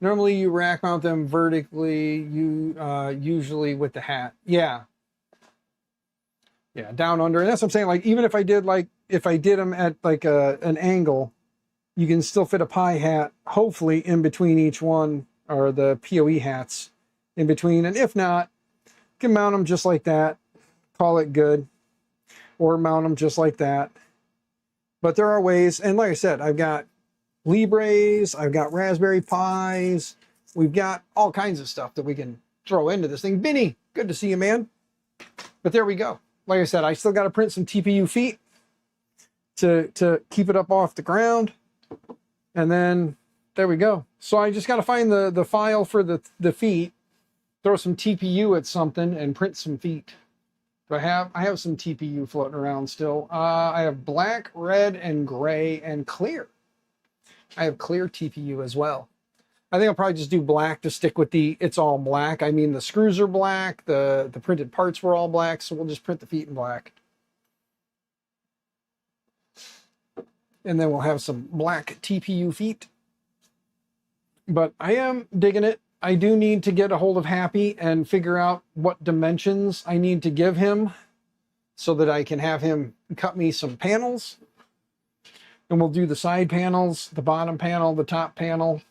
Normally you rack mount them vertically, usually with the hat. Yeah. Yeah, down under. And that's what I'm saying. Like, even if I did them at like an angle, you can still fit a Pi hat, hopefully in between each one, or the PoE hats in between. And if not, you can mount them just like that, call it good, or mount them just like that. But there are ways, and like I said, I've got Libres, I've got Raspberry Pis, we've got all kinds of stuff that we can throw into this thing. Benny, good to see you, man. But there we go. Like I said, I still got to print some TPU feet to keep it up off the ground. And then there we go. So I just got to find the file for the feet, throw some TPU at something, and print some feet. I have some TPU floating around still. I have black, red, and gray, and clear. I have clear TPU as well. I think I'll probably just do black to stick with it's all black. I mean, the screws are black, the printed parts were all black, so we'll just print the feet in black. And then we'll have some black TPU feet. But I am digging it. I do need to get a hold of Happy and figure out what dimensions I need to give him so that I can have him cut me some panels. And we'll do the side panels, the bottom panel, the top panel.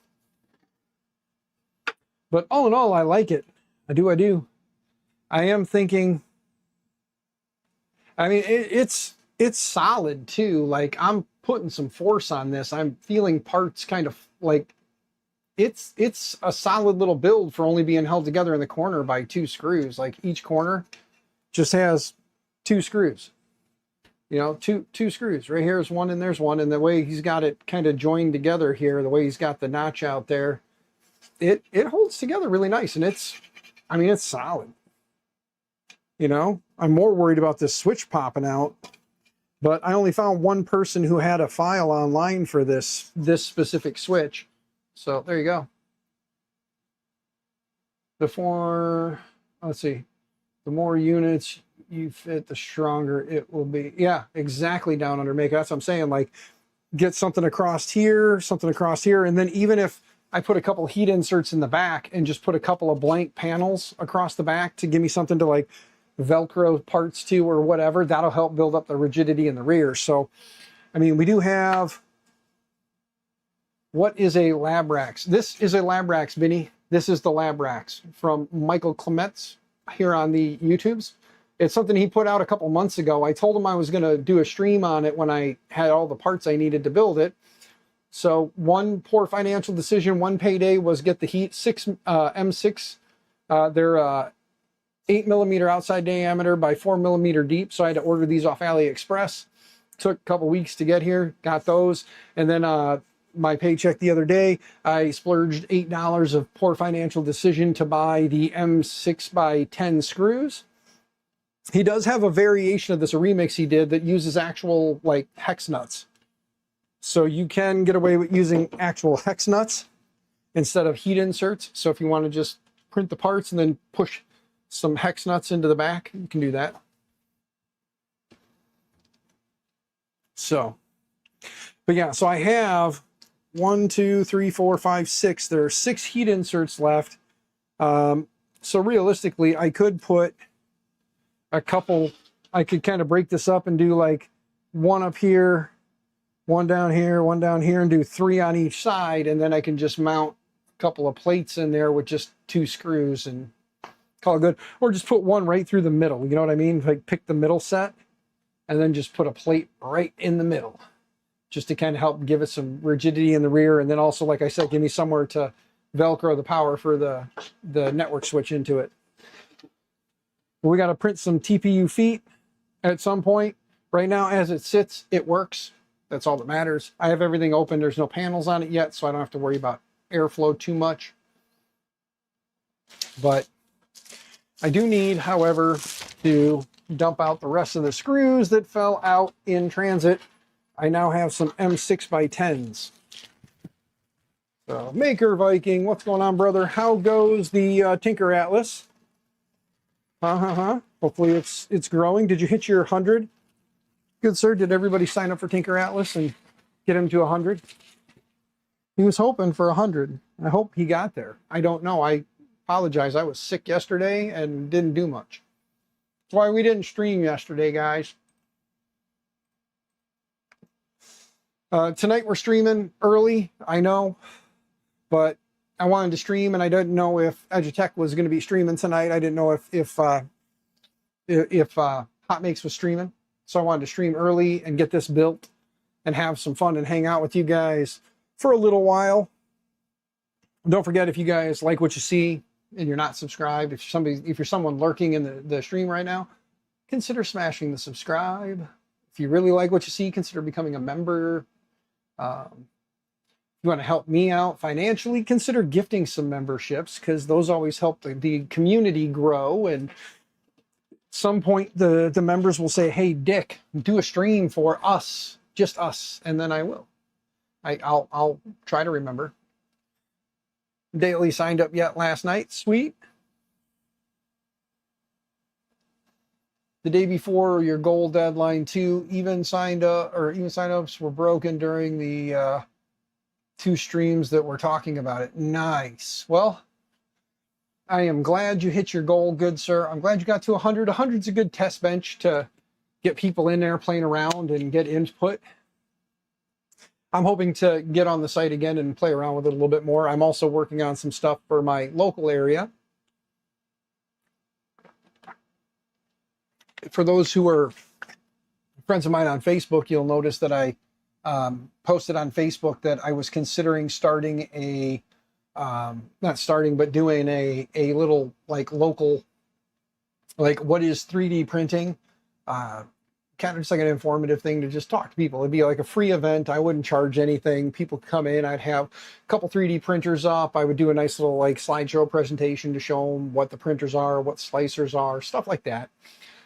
But all in all, I like it. I do. I am thinking, I mean, it's solid too. Like, I'm putting some force on this. I'm feeling parts kind of like, it's a solid little build for only being held together in the corner by 2 screws. Like, each corner just has 2 screws. You know, two screws. Right here is one and there's one. And the way he's got it kind of joined together here, the way he's got the notch out there, it holds together really nice. And it's solid. You know, I'm more worried about this switch popping out. But I only found one person who had a file online for this specific switch. So there you go. Let's see, the more units you fit, the stronger it will be. Yeah, exactly, down under make. That's what I'm saying. Like, get something across here, and then even if I put a couple heat inserts in the back and just put a couple of blank panels across the back to give me something to like Velcro parts to or whatever, that'll help build up the rigidity in the rear. So, I mean, we do have, what is a LabRax? This is a LabRax, Vinny. This is the LabRax from Michael Klements here on the YouTubes. It's something he put out a couple months ago. I told him I was going to do a stream on it when I had all the parts I needed to build it. So one poor financial decision, one payday was get the heat M6. They're 8mm outside diameter by 4mm deep. So I had to order these off AliExpress. Took a couple weeks to get here, got those. And then my paycheck the other day, I splurged $8 of poor financial decision to buy the M6 by 10 screws. He does have a variation of this, a remix he did that uses actual like hex nuts. So you can get away with using actual hex nuts instead of heat inserts. So if you want to just print the parts and then push some hex nuts into the back, you can do that. So, but yeah, so I have 1, 2, 3, 4, 5, 6. There are 6 heat inserts left. So realistically, I could put a couple, I could kind of break this up and do like one up here, one down here, one down here, and do 3 on each side. And then I can just mount a couple of plates in there with just 2 screws and call it good. Or just put one right through the middle. You know what I mean? Like pick the middle set and then just put a plate right in the middle, just to kind of help give it some rigidity in the rear. And then also, like I said, give me somewhere to Velcro the power for the network switch into it. We got to print some TPU feet at some point. Right now, as it sits, it works. That's all that matters. I have everything open. There's no panels on it yet, so I don't have to worry about airflow too much. But I do need, however, to dump out the rest of the screws that fell out in transit. I now have some M6 by 10s. So, Maker Viking, what's going on, brother? How goes the Tinker Atlas? Hopefully it's growing. Did you hit your 100? Good, sir. Did everybody sign up for Tinker Atlas and get him to 100? He was hoping for 100. I hope he got there. I don't know. I apologize. I was sick yesterday and didn't do much. That's why we didn't stream yesterday, guys. Tonight we're streaming early, I know, but I wanted to stream and I didn't know if Edutech was going to be streaming tonight. I didn't know if Hot Makes was streaming. So I wanted to stream early and get this built and have some fun and hang out with you guys for a little while. Don't forget, if you guys like what you see and you're not subscribed, if you're someone lurking in the stream right now, consider smashing the subscribe. If you really like what you see, consider becoming a member. If you want to help me out financially, consider gifting some memberships, because those always help the community grow. And at some point, the members will say, hey, Dick, do a stream for us, just us. And then I will. I'll try to remember. Daily signed up yet last night. Sweet. The day before your goal deadline too, even sign-ups were broken during the 2 streams that we're talking about it. Nice. Well, I am glad you hit your goal, good sir. I'm glad you got to 100. 100's a good test bench to get people in there playing around and get input. I'm hoping to get on the site again and play around with it a little bit more. I'm also working on some stuff for my local area. For those who are friends of mine on Facebook, you'll notice that I posted on Facebook that I was considering starting a, not starting, but doing a little like local, like what is 3D printing? Kind of just like an informative thing to just talk to people. It'd be like a free event. I wouldn't charge anything. People could come in. I'd have a couple 3D printers up. I would do a nice little like slideshow presentation to show them what the printers are, what slicers are, stuff like that.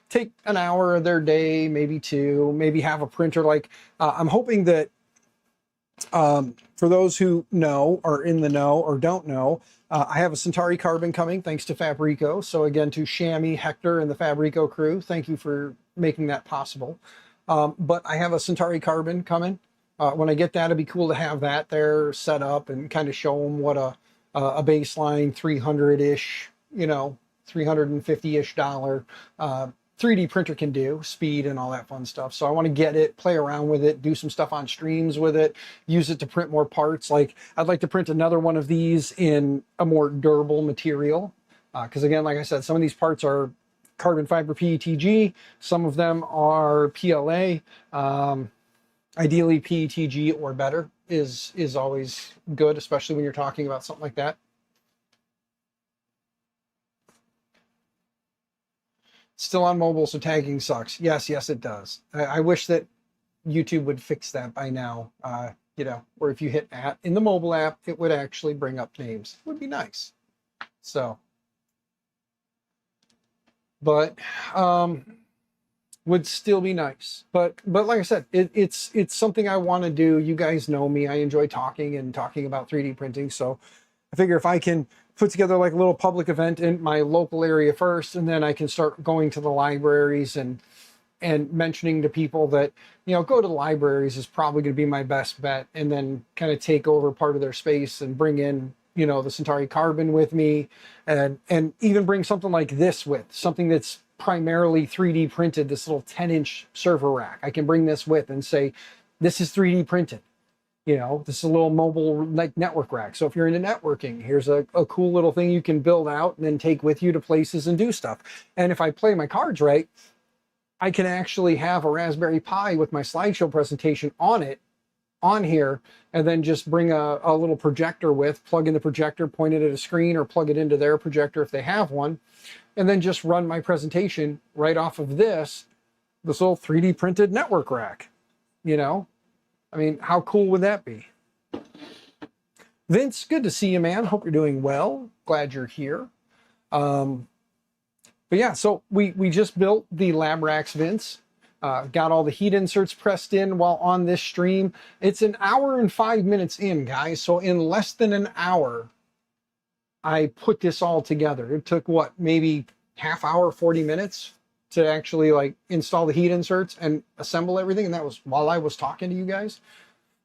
Take an hour of their day, maybe 2, maybe have a printer. Like I'm hoping that for those who know or in the know or don't know, I have a Centauri carbon coming thanks to Fabrico. So again, to Shammy, Hector, and the Fabrico crew, thank you for making that possible. But I have a Centauri carbon coming. When I get that, it'd be cool to have that there set up and kind of show them what a baseline 300-ish, you know, $350-ish 3D printer can do, speed and all that fun stuff. So I want to get it, play around with it, do some stuff on streams with it, use it to print more parts. Like I'd like to print another one of these in a more durable material. Because again, like I said, some of these parts are carbon fiber PETG, some of them are PLA. Ideally PETG or better is always good, especially when you're talking about something like that. Still on mobile, so tagging sucks. Yes, it does. I wish that YouTube would fix that by now. You know, where if you hit @ in the mobile app, it would actually bring up names. It would be nice. So, but would still be nice. But like I said, it's something I want to do. You guys know me. I enjoy talking about 3D printing. So I figure if I can put together like a little public event in my local area first, and then I can start going to the libraries and mentioning to people that, you know, go to the libraries is probably going to be my best bet, and then kind of take over part of their space and bring in, you know, the Centauri Carbon with me, and even bring something like this with, something that's primarily 3D printed, this little 10-inch server rack. I can bring this with and say, this is 3D printed. You know, this is a little mobile like network rack. So if you're into networking, here's a cool little thing you can build out and then take with you to places and do stuff. And if I play my cards right, I can actually have a Raspberry Pi with my slideshow presentation on it, on here, and then just bring a little projector with, plug in the projector, point it at a screen, or plug it into their projector if they have one, and then just run my presentation right off of this little 3D printed network rack, you know? I mean, how cool would that be? Vince, good to see you, man. Hope you're doing well. Glad you're here. But yeah, so we just built the LabRax, Vince. Got all the heat inserts pressed in while on this stream. It's an hour and 5 minutes in, guys. So in less than an hour, I put this all together. It took what, maybe half hour, 40 minutes to actually like install the heat inserts and assemble everything. And that was while I was talking to you guys.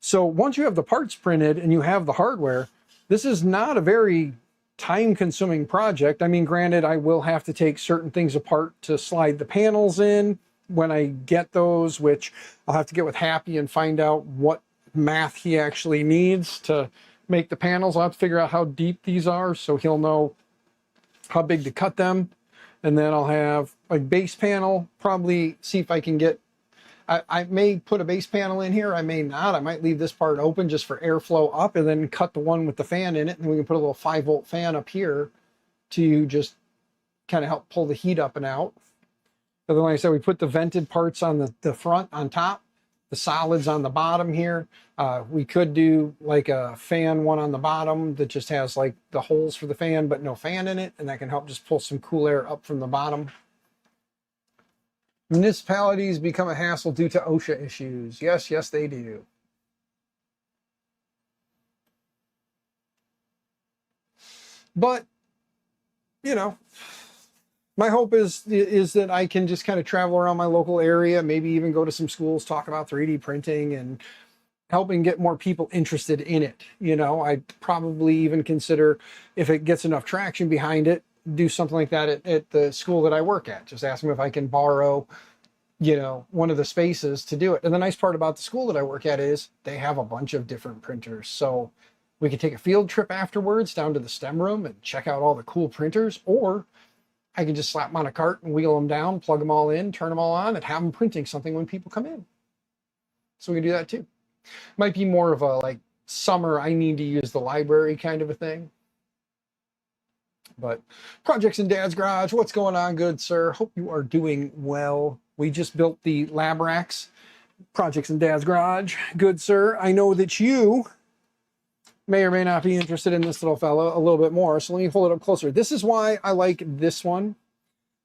So once you have the parts printed and you have the hardware, this is not a very time consuming project. I mean, granted, I will have to take certain things apart to slide the panels in when I get those, which I'll have to get with Happy and find out what math he actually needs to make the panels. I'll have to figure out how deep these are so he'll know how big to cut them. And then I'll have a base panel, probably see if I can get, I may put a base panel in here, I may not. I might leave this part open just for airflow up and then cut the one with the fan in it. And we can put a little 5-volt fan up here to just kind of help pull the heat up and out. But then, like I said, we put the vented parts on the front on top, the solids on the bottom here. We could do like a fan one on the bottom that just has like the holes for the fan, but no fan in it. And that can help just pull some cool air up from the bottom. Municipalities become a hassle due to OSHA issues. Yes, they do. But, you know, my hope is that I can just kind of travel around my local area, maybe even go to some schools, talk about 3D printing and helping get more people interested in it. You know, I'd probably even consider, if it gets enough traction behind it, do something like that at the school that I work at. Just ask them if I can borrow, you know, one of the spaces to do it. And the nice part about the school that I work at is they have a bunch of different printers. So we could take a field trip afterwards down to the STEM room and check out all the cool printers, or I can just slap them on a cart and wheel them down, plug them all in, turn them all on, and have them printing something when people come in. So we can do that too. Might be more of a like summer, I need to use the library kind of a thing. But projects in Dad's Garage, what's going on, good sir? Hope you are doing well. We just built the LabRax, projects in Dad's Garage, good sir. I know that you may or may not be interested in this little fella a little bit more, so let me hold it up closer. This is why I like this one.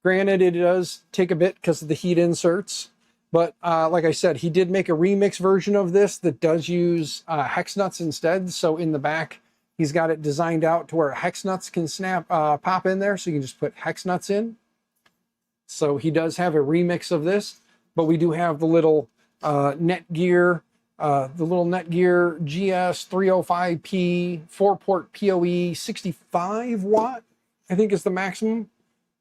Granted, it does take a bit because of the heat inserts, but like I said, he did make a remix version of this that does use hex nuts instead. So in the back, he's got it designed out to where hex nuts can pop in there, so you can just put hex nuts in. So he does have a remix of this, but we do have the little Netgear GS305P 4-port PoE 65 watt, I think is the maximum.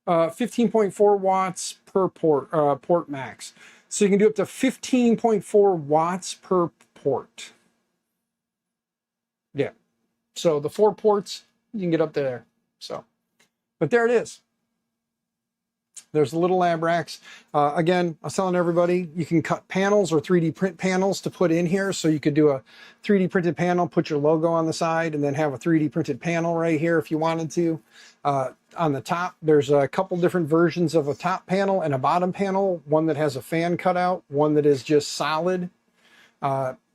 15.4 watts per port max. So you can do up to 15.4 watts per port. Yeah. So the 4 ports, you can get up there. So, but there it is. There's a little LabRax. Again, I was telling everybody, you can cut panels or 3D print panels to put in here. So you could do a 3D printed panel, put your logo on the side, and then have a 3D printed panel right here if you wanted to. On the top, there's a couple different versions of a top panel and a bottom panel. One that has a fan cutout, one that is just solid.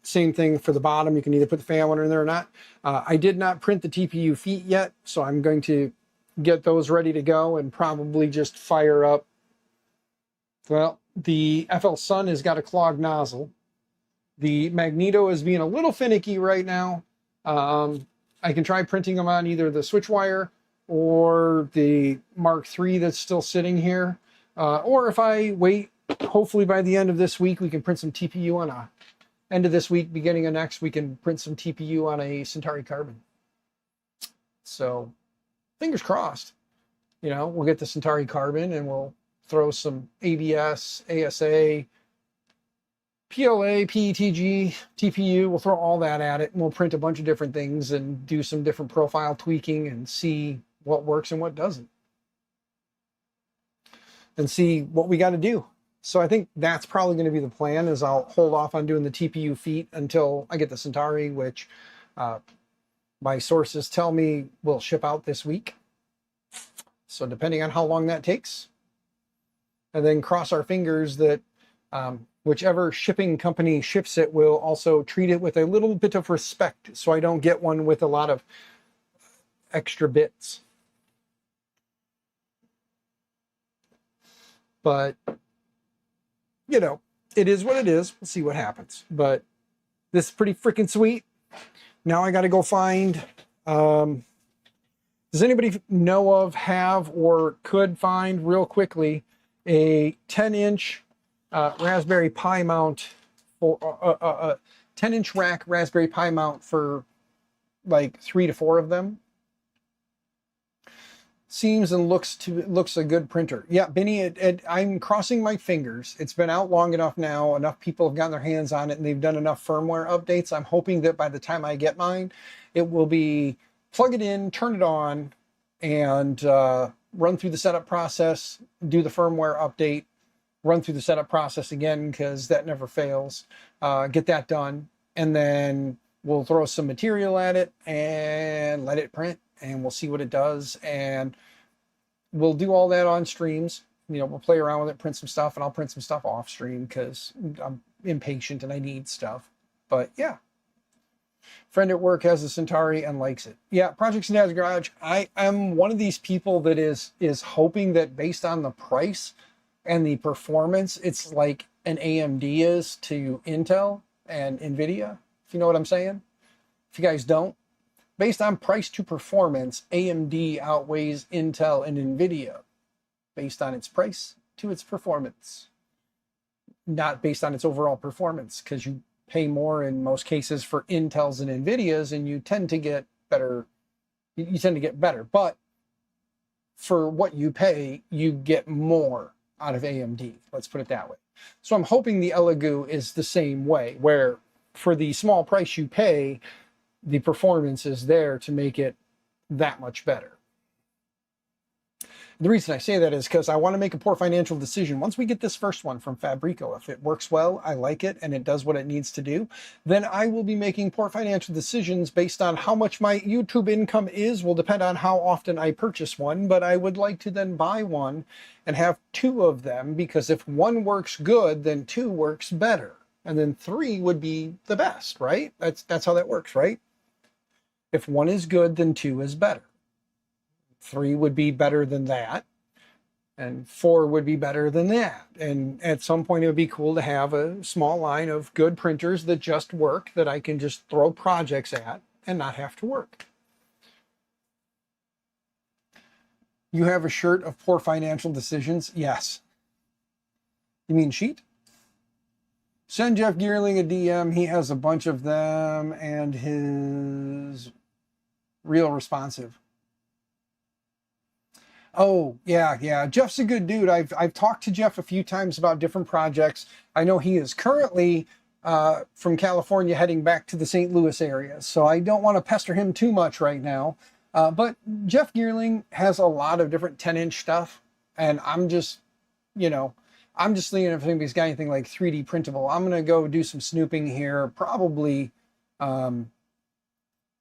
Same thing for the bottom. You can either put the fan one in there or not. I did not print the TPU feet yet, so I'm going to get those ready to go and probably just fire up. Well, the FL Sun has got a clogged nozzle. The Magneto is being a little finicky right now. I can try printing them on either the switch wire or the Mark III that's still sitting here. Or if I wait, hopefully by the end of this week, we can print some TPU on a end of this week, beginning of next, we can print some TPU on a Centauri Carbon. So fingers crossed, you know, we'll get the Centauri Carbon and we'll throw some ABS, ASA, PLA, PETG, TPU. We'll throw all that at it and we'll print a bunch of different things and do some different profile tweaking and see what works and what doesn't. And see what we got to do. So I think that's probably going to be the plan, is I'll hold off on doing the TPU feet until I get the Centauri, which my sources tell me will ship out this week. So depending on how long that takes, and then cross our fingers that whichever shipping company ships it will also treat it with a little bit of respect, so I don't get one with a lot of extra bits. But you know, it is what it is. We'll see what happens. But this is pretty freaking sweet. Now I got to go find, does anybody know of, have, or could find real quickly a 10-inch Raspberry Pi mount, for a 10-inch rack Raspberry Pi mount for like 3 to 4 of them? Seems and looks a good printer. Yeah, Benny, I'm crossing my fingers. It's been out long enough now. Enough people have gotten their hands on it and they've done enough firmware updates. I'm hoping that by the time I get mine, it will be plug it in, turn it on, and run through the setup process, do the firmware update, run through the setup process again, because that never fails. Get that done, and then we'll throw some material at it and let it print. And we'll see what it does, and we'll do all that on streams. You know, we'll play around with it, print some stuff, and I'll print some stuff off stream because I'm impatient and I need stuff. But yeah, friend at work has a Centauri and likes it. Yeah, Project Dad's Garage. I am one of these people that is hoping that based on the price and the performance, it's like an AMD is to Intel and NVIDIA. If you know what I'm saying. If you guys don't. Based on price to performance, AMD outweighs Intel and NVIDIA based on its price to its performance. Not based on its overall performance, because you pay more in most cases for Intels and NVIDIAs, and you tend to get better. You tend to get better, but for what you pay, you get more out of AMD. Let's put it that way. So I'm hoping the Elegoo is the same way, where for the small price you pay, the performance is there to make it that much better. The reason I say that is because I want to make a poor financial decision. Once we get this first one from Fabrico, if it works well, I like it, and it does what it needs to do, then I will be making poor financial decisions based on how much my YouTube income is. Will depend on how often I purchase one, but I would like to then buy one and have 2 of them, because if 1 works good, then 2 works better. And then 3 would be the best, right? That's how that works, right? If 1 is good, then 2 is better. 3 would be better than that. And 4 would be better than that. And at some point, it would be cool to have a small line of good printers that just work, that I can just throw projects at and not have to work. You have a shirt of poor financial decisions? Yes. You mean sheet? Send Jeff Geerling a DM. He has a bunch of them, and his real responsive. Oh, yeah. Jeff's a good dude. I've talked to Jeff a few times about different projects. I know he is currently from California heading back to the St. Louis area, so I don't want to pester him too much right now. But Jeff Geerling has a lot of different 10-inch stuff, and I'm just, I'm just thinking if anybody's got anything like 3D printable, I'm gonna go do some snooping here. Probably do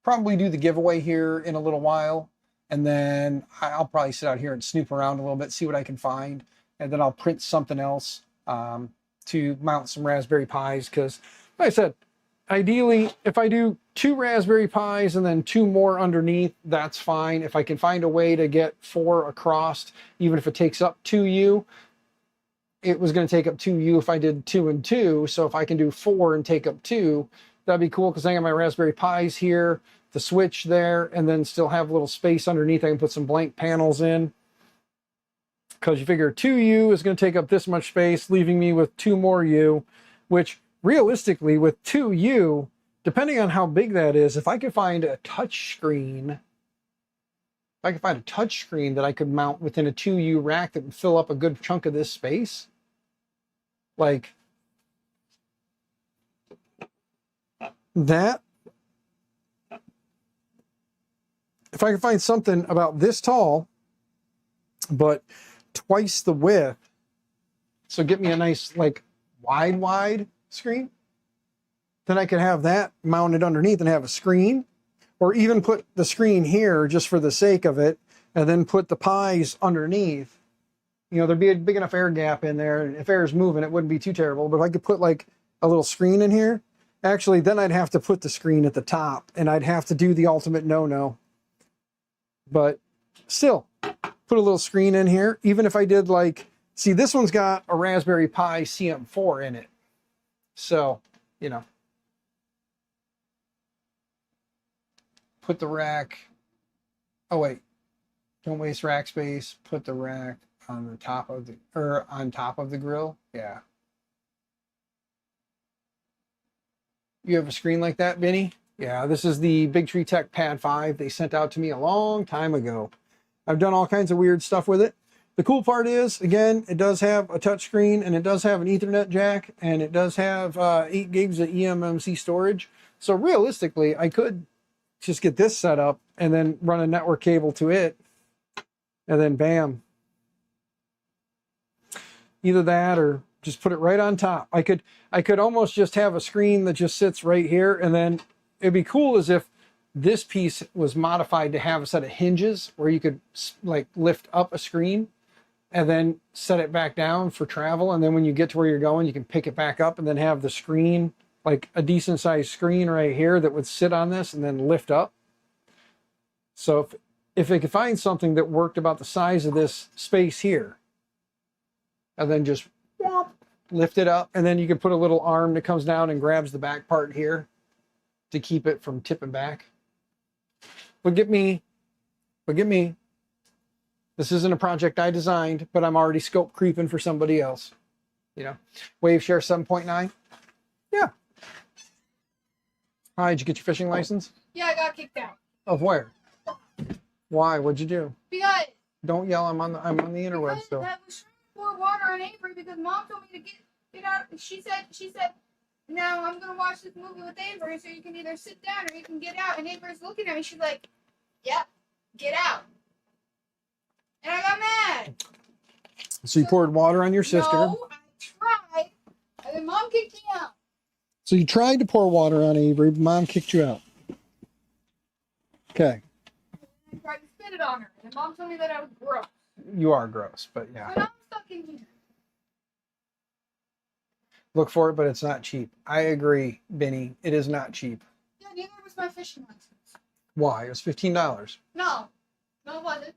the giveaway here in a little while. And then I'll probably sit out here and snoop around a little bit, see what I can find. And then I'll print something else to mount some Raspberry Pis. Because, like I said, ideally, if I do 2 Raspberry Pis and then 2 more underneath, that's fine. If I can find a way to get 4 across, even if it takes up 2U, it was going to take up 2U if I did 2 and 2. So if I can do 4 and take up 2, that'd be cool because I got my Raspberry Pis here, the switch there, and then still have a little space underneath. I can put some blank panels in because you figure 2U is going to take up this much space, leaving me with 2 more U, which realistically with 2U, depending on how big that is, if I could find a touch screen, that I could mount within a 2U rack that would fill up a good chunk of this space, like that. If I could find something about this tall, but twice the width, so get me a nice like wide screen, then I could have that mounted underneath and have a screen, or even put the screen here just for the sake of it, and then put the Pis underneath. There'd be a big enough air gap in there, and if air is moving, it wouldn't be too terrible. But if I could put like a little screen in here, actually, then I'd have to put the screen at the top, and I'd have to do the ultimate no-no. But still, put a little screen in here. Even if I did like, see, this one's got a Raspberry Pi CM4 in it. So, put the rack. Oh, wait. Don't waste rack space. Put the rack on the top of the grill. Yeah. You have a screen like that, Benny? Yeah, this is the Big Tree Tech Pad 5 they sent out to me a long time ago. I've done all kinds of weird stuff with it. The cool part is, again, it does have a touch screen, and it does have an Ethernet jack, and it does have 8 gigs of eMMC storage. So realistically, I could just get this set up and then run a network cable to it, and then bam. Either that or just put it right on top. I could almost just have a screen that just sits right here, and then it'd be cool as if this piece was modified to have a set of hinges where you could like lift up a screen and then set it back down for travel. And then when you get to where you're going, you can pick it back up and then have the screen, like a decent sized screen right here that would sit on this and then lift up. So if I could find something that worked about the size of this space here, and then just lift it up, and then you can put a little arm that comes down and grabs the back part here to keep it from tipping back. But get me. This isn't a project I designed, but I'm already scope creeping for somebody else. Wave share 7.9. Yeah. Hi, did you get your fishing license? Yeah, I got kicked out. Of where? Why? What'd you do? Because Don't yell. I'm on the interweb still. I was trying to pour water on Avery because Mom told me to get out. She said, now I'm gonna watch this movie with Avery, so you can either sit down or you can get out. And Avery's looking at me. She's like, "Yep, get out." And I got mad. So you poured water on your sister. No, I tried, and then Mom kicked me out. So you tried to pour water on Avery, but Mom kicked you out. Okay. I tried to spit it on her, and Mom told me that I was gross. You are gross, but yeah. But I'm stuck in here. Look for it, but it's not cheap. I agree, Benny. It is not cheap. Yeah, neither was my fishing license. Why? It was $15. No, it wasn't.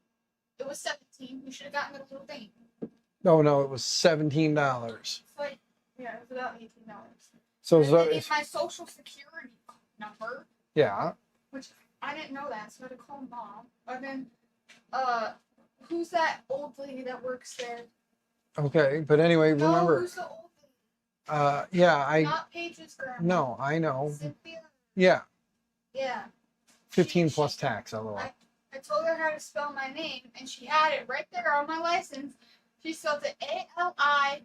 It was 17. You should have gotten the little thing. No, it was $17. It's like, yeah, it was about $18. So And they need my social security number, yeah. which I didn't know that, so I had to call Mom. And then, who's that old lady that works there? Okay, but anyway, No, remember. who's the old lady? Yeah, Not Paige's grandma. No, I know. Cynthia. Yeah, Yeah. 15 plus tax, otherwise. I told her how to spell my name, and she had it right there on my license. She spelled it Aliva.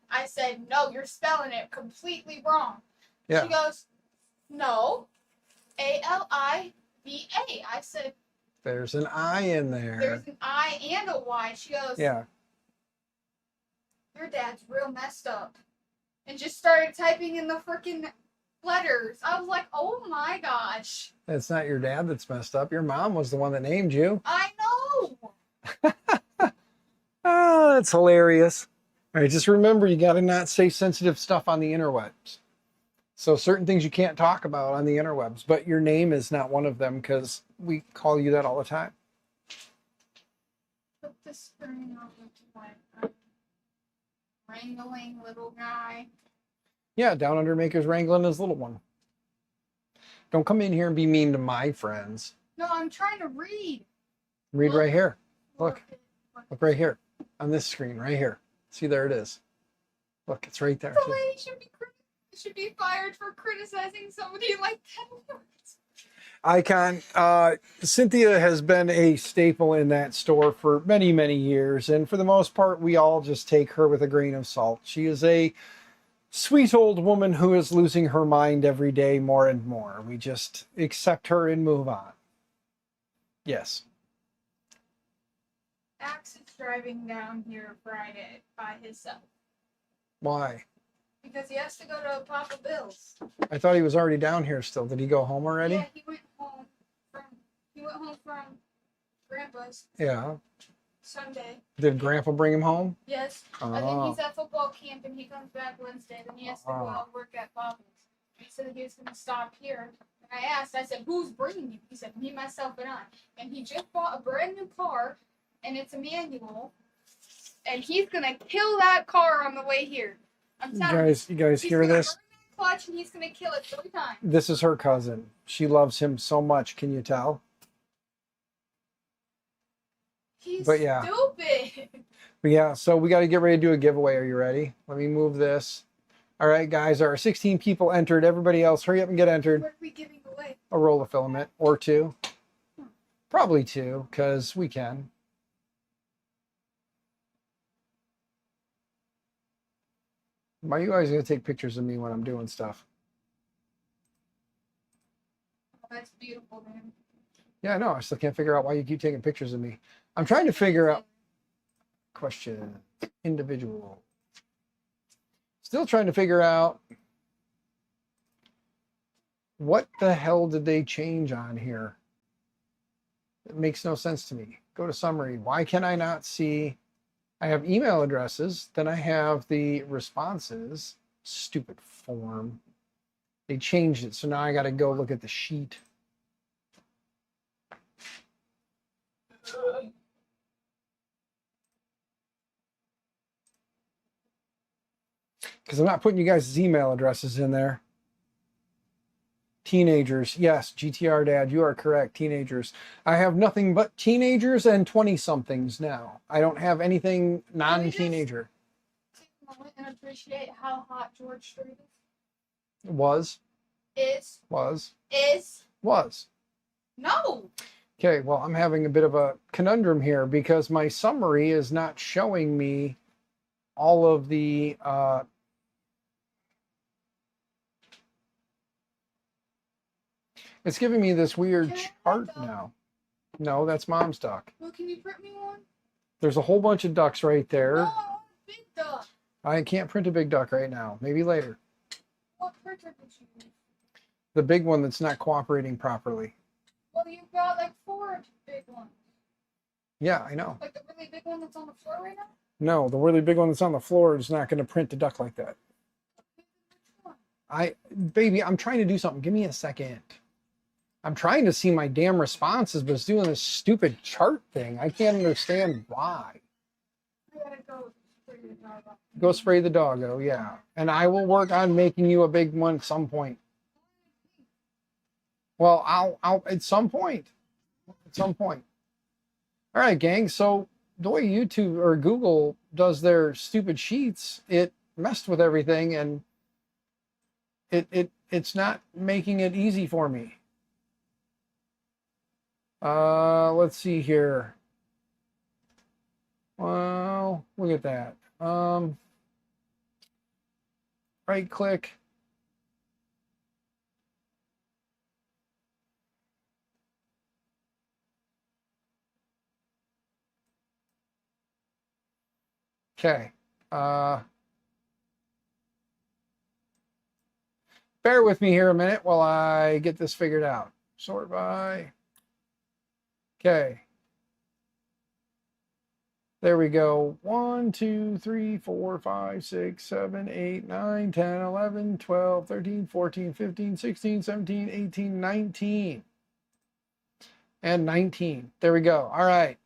I said, no, you're spelling it completely wrong. Yeah. She goes, no, Aliva. I said, There's an I in there. there's an I and a Y. She goes, Yeah. your dad's real messed up. And just started typing in the freaking letters. I was like, oh my gosh. It's not your dad that's messed up. Your mom was the one that named you. I know. Oh, that's hilarious. All right, just remember you got to not say sensitive stuff on the interwebs. So certain things you can't talk about on the interwebs, but your name is not one of them because we call you that all the time. Put the screen on the wrangling little guy. Yeah, Down Under Maker's wrangling his little one. Don't come in here and be mean to my friends. No, I'm trying to read. Read right here. Look. Look. Look right here. On this screen, right here. See, there it is. Look, it's right there. The lady should be fired for criticizing somebody like 10 words. Icon. Cynthia has been a staple in that store for many, many years. And for the most part, we all just take her with a grain of salt. She is a sweet old woman who is losing her mind every day more and more. We just accept her and move on. Yes. Axe is driving down here Friday by himself Why? because he has to go to Papa Bill's. I thought he was already down here still. Did he go home already? Yeah, he went home from Grandpa's Yeah. Sunday. Did Grandpa bring him home? Yes. I think Oh. he's at football camp and he comes back Wednesday. Then he has to go out and work at Papa's. He said he was going to stop here. And I said, who's bringing you? He said, me, myself, and I. And he just bought a brand new car, and it's a manual. And he's going to kill that car on the way here. I'm You telling guys He's hear gonna this? burn that clutch, and he's going to kill it 3 times. This is her cousin. She loves him so much. Can you tell? He's But yeah. stupid. But yeah, so we got to get ready to do a giveaway. Are you ready? Let me move this. All right, guys, there are 16 people entered. Everybody else, hurry up and get entered. What are we giving away? A roll of filament or 2. Probably 2, because we can. Why are you guys going to take pictures of me when I'm doing stuff? Oh, that's beautiful, man. Yeah, I know. I still can't figure out why you keep taking pictures of me. I'm trying to figure out. Question. Individual. Still trying to figure out what the hell did they change on here? It makes no sense to me. Go to summary. Why can I not see? I have email addresses. Then I have the responses. Stupid form. They changed it. So now I got to go look at the sheet. Because I'm not putting you guys' email addresses in there. Teenagers. Yes, GTR Dad, you are correct. Teenagers. I have nothing but teenagers and 20-somethings now. I don't have anything non-teenager. Take a moment and appreciate how hot George Street Was. is. Was. No. Okay, well, I'm having a bit of a conundrum here because my summary is not showing me all of the it's giving me this weird Can I chart have that? now. No, that's Mom's duck. Well, can you print me one? There's a whole bunch of ducks right there. No, I want a big duck. I can't print a big duck right now. Maybe later. What printer did you use? The big one that's not cooperating properly. Well, you've got like 4 big ones. Yeah, I know. Like the really big one that's on the floor right now? No, the really big one that's on the floor is not going to print the duck like that. Which one? Baby, I'm trying to do something. Give me a second. I'm trying to see my damn responses, but it's doing this stupid chart thing. I can't understand why. I gotta go spray the dog off. Go spray the doggo, yeah. And I will work on making you a big one at some point. Well, I'll at some point. At some point. All right, gang. So the way YouTube or Google does their stupid sheets, it messed with everything, and it's not making it easy for me. Let's see here. Well, look at that. Right click. Okay. Bear with me here a minute while I get this figured out. Sort by. Okay. There we go. 1, 2, 3, 4, 5, 6, 7, 8, 9, 10, 11, 12, 13, 14, 15, 16, 17, 18, 19. And 19. There we go. All right.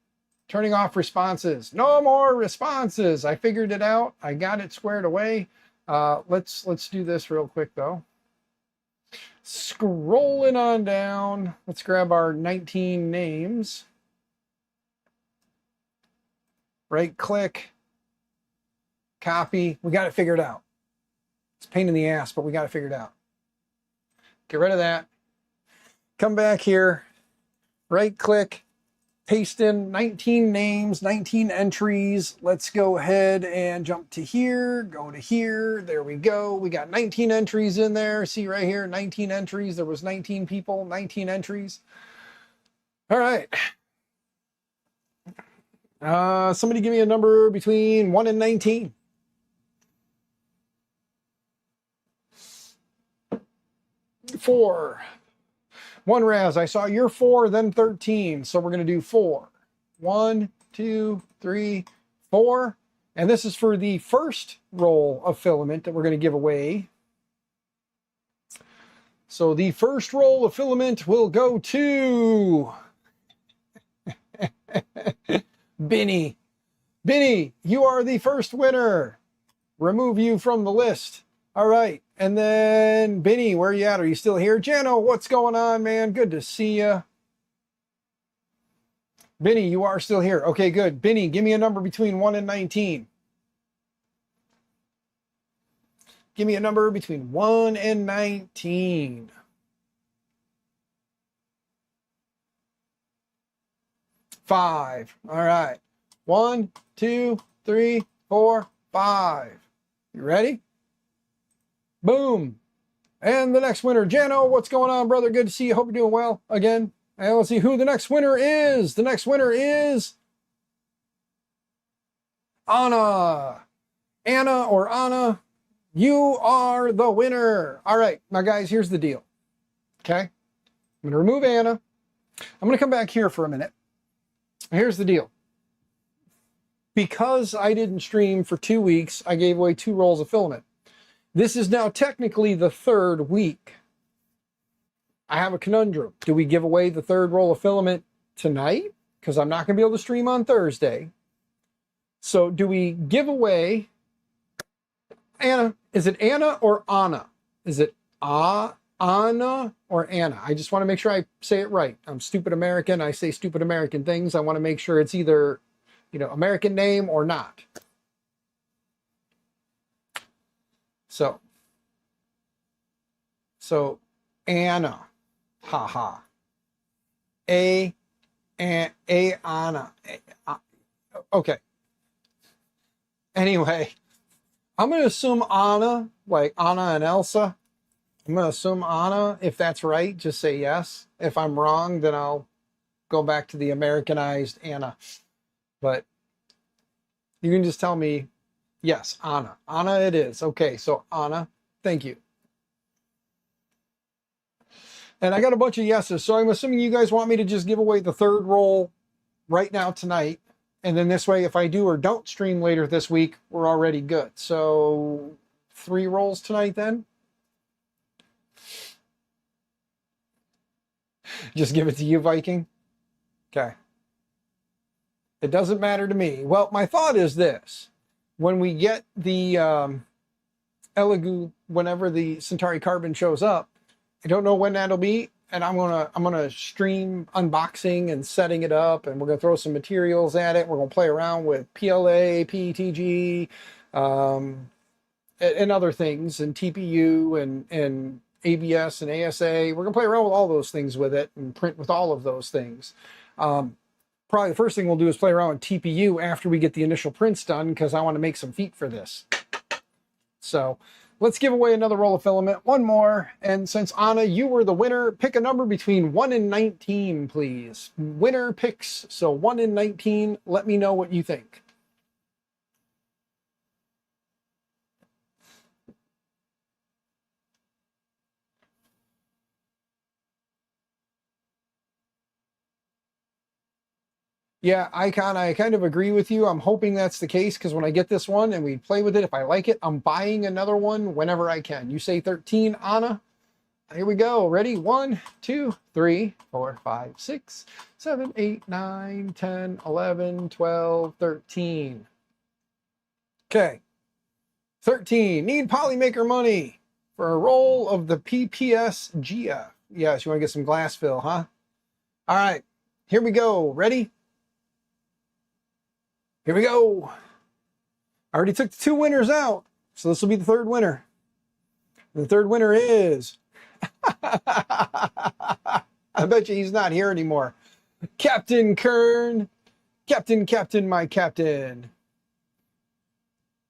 Turning off responses. No more responses. I figured it out. I got it squared away. Let's do this real quick though. Scrolling on down. Let's grab our 19 names. Right click. Copy. We got it figured out. It's a pain in the ass, but we got it figured out. Get rid of that. Come back here. Right click. Paste in 19 names, 19 entries. Let's go ahead and jump to here, go to here. There we go. We got 19 entries in there. See right here, 19 entries. There was 19 people, 19 entries. All right. Somebody give me a number between 1 and 19. 4. One Raz, I saw you're 4, then 13. So we're going to do 4. 1, 2, 3, 4. And this is for the first roll of filament that we're going to give away. So the first roll of filament will go to Benny. Benny, you are the first winner. Remove you from the list. All right. And then, Benny, where are you at? Are you still here? Jano, what's going on, man? Good to see you. Benny, you are still here. Okay, good. Benny, give me a number between 1 and 19. Give me a number between 1 and 19. 5. All right. 1, 2, 3, 4, 5. You ready? Boom. And the next winner, Jano, what's going on, brother? Good to see you. Hope you're doing well again. And let's see who the next winner is. The next winner is Anna. Anna or Anna, you are the winner. All right. Now, guys, here's the deal. Okay. I'm going to remove Anna. I'm going to come back here for a minute. Here's the deal. Because I didn't stream for 2 weeks, I gave away 2 rolls of filament. This is now technically the 3rd week. I have a conundrum. Do we give away the 3rd roll of filament tonight? Because I'm not going to be able to stream on Thursday. So do we give away Anna? Is it Anna or Anna? Is it Anna or Anna? I just want to make sure I say it right. I'm stupid American. I say stupid American things. I want to make sure it's either, American name or not. So Anna, haha. Anna. Okay. Anyway, I'm going to assume Anna, like Anna and Elsa. I'm going to assume Anna. If that's right, just say yes. If I'm wrong, then I'll go back to the Americanized Anna. But you can just tell me, yes, Anna. Anna it is. Okay, so Anna, thank you. And I got a bunch of yeses, so I'm assuming you guys want me to just give away the 3rd roll right now tonight. And then this way, if I do or don't stream later this week, we're already good. So 3 rolls tonight then? Just give it to you, Viking? Okay. It doesn't matter to me. Well, my thought is this. When we get the Elegoo, whenever the Centauri Carbon shows up, I don't know when that'll be, and I'm gonna stream unboxing and setting it up, and we're gonna throw some materials at it. We're gonna play around with PLA, PETG, and other things, and TPU, and ABS and ASA. We're gonna play around with all those things with it and print with all of those things. Probably the first thing we'll do is play around with TPU after we get the initial prints done, because I want to make some feet for this. So let's give away another roll of filament, one more. And since Anna, you were the winner, pick a number between 1 and 19, please. Winner picks, so 1 and 19. Let me know what you think. Yeah, Icon, I kind of agree with you. I'm hoping that's the case, because when I get this one and we play with it, if I like it, I'm buying another one whenever I can. You say 13, Anna? Here we go. Ready? 1, 2, 3, 4, 5, 6, 7, 8, 9, 10, 11, 12, 13. Okay. 13. Need Polymaker money for a roll of the PPS GF. Yes, you want to get some glass fill, huh? All right. Here we go. Ready? Here we go. I already took the 2 winners out, so this will be the 3rd winner. The 3rd winner is... I bet you he's not here anymore. Captain Kern. Captain, my captain.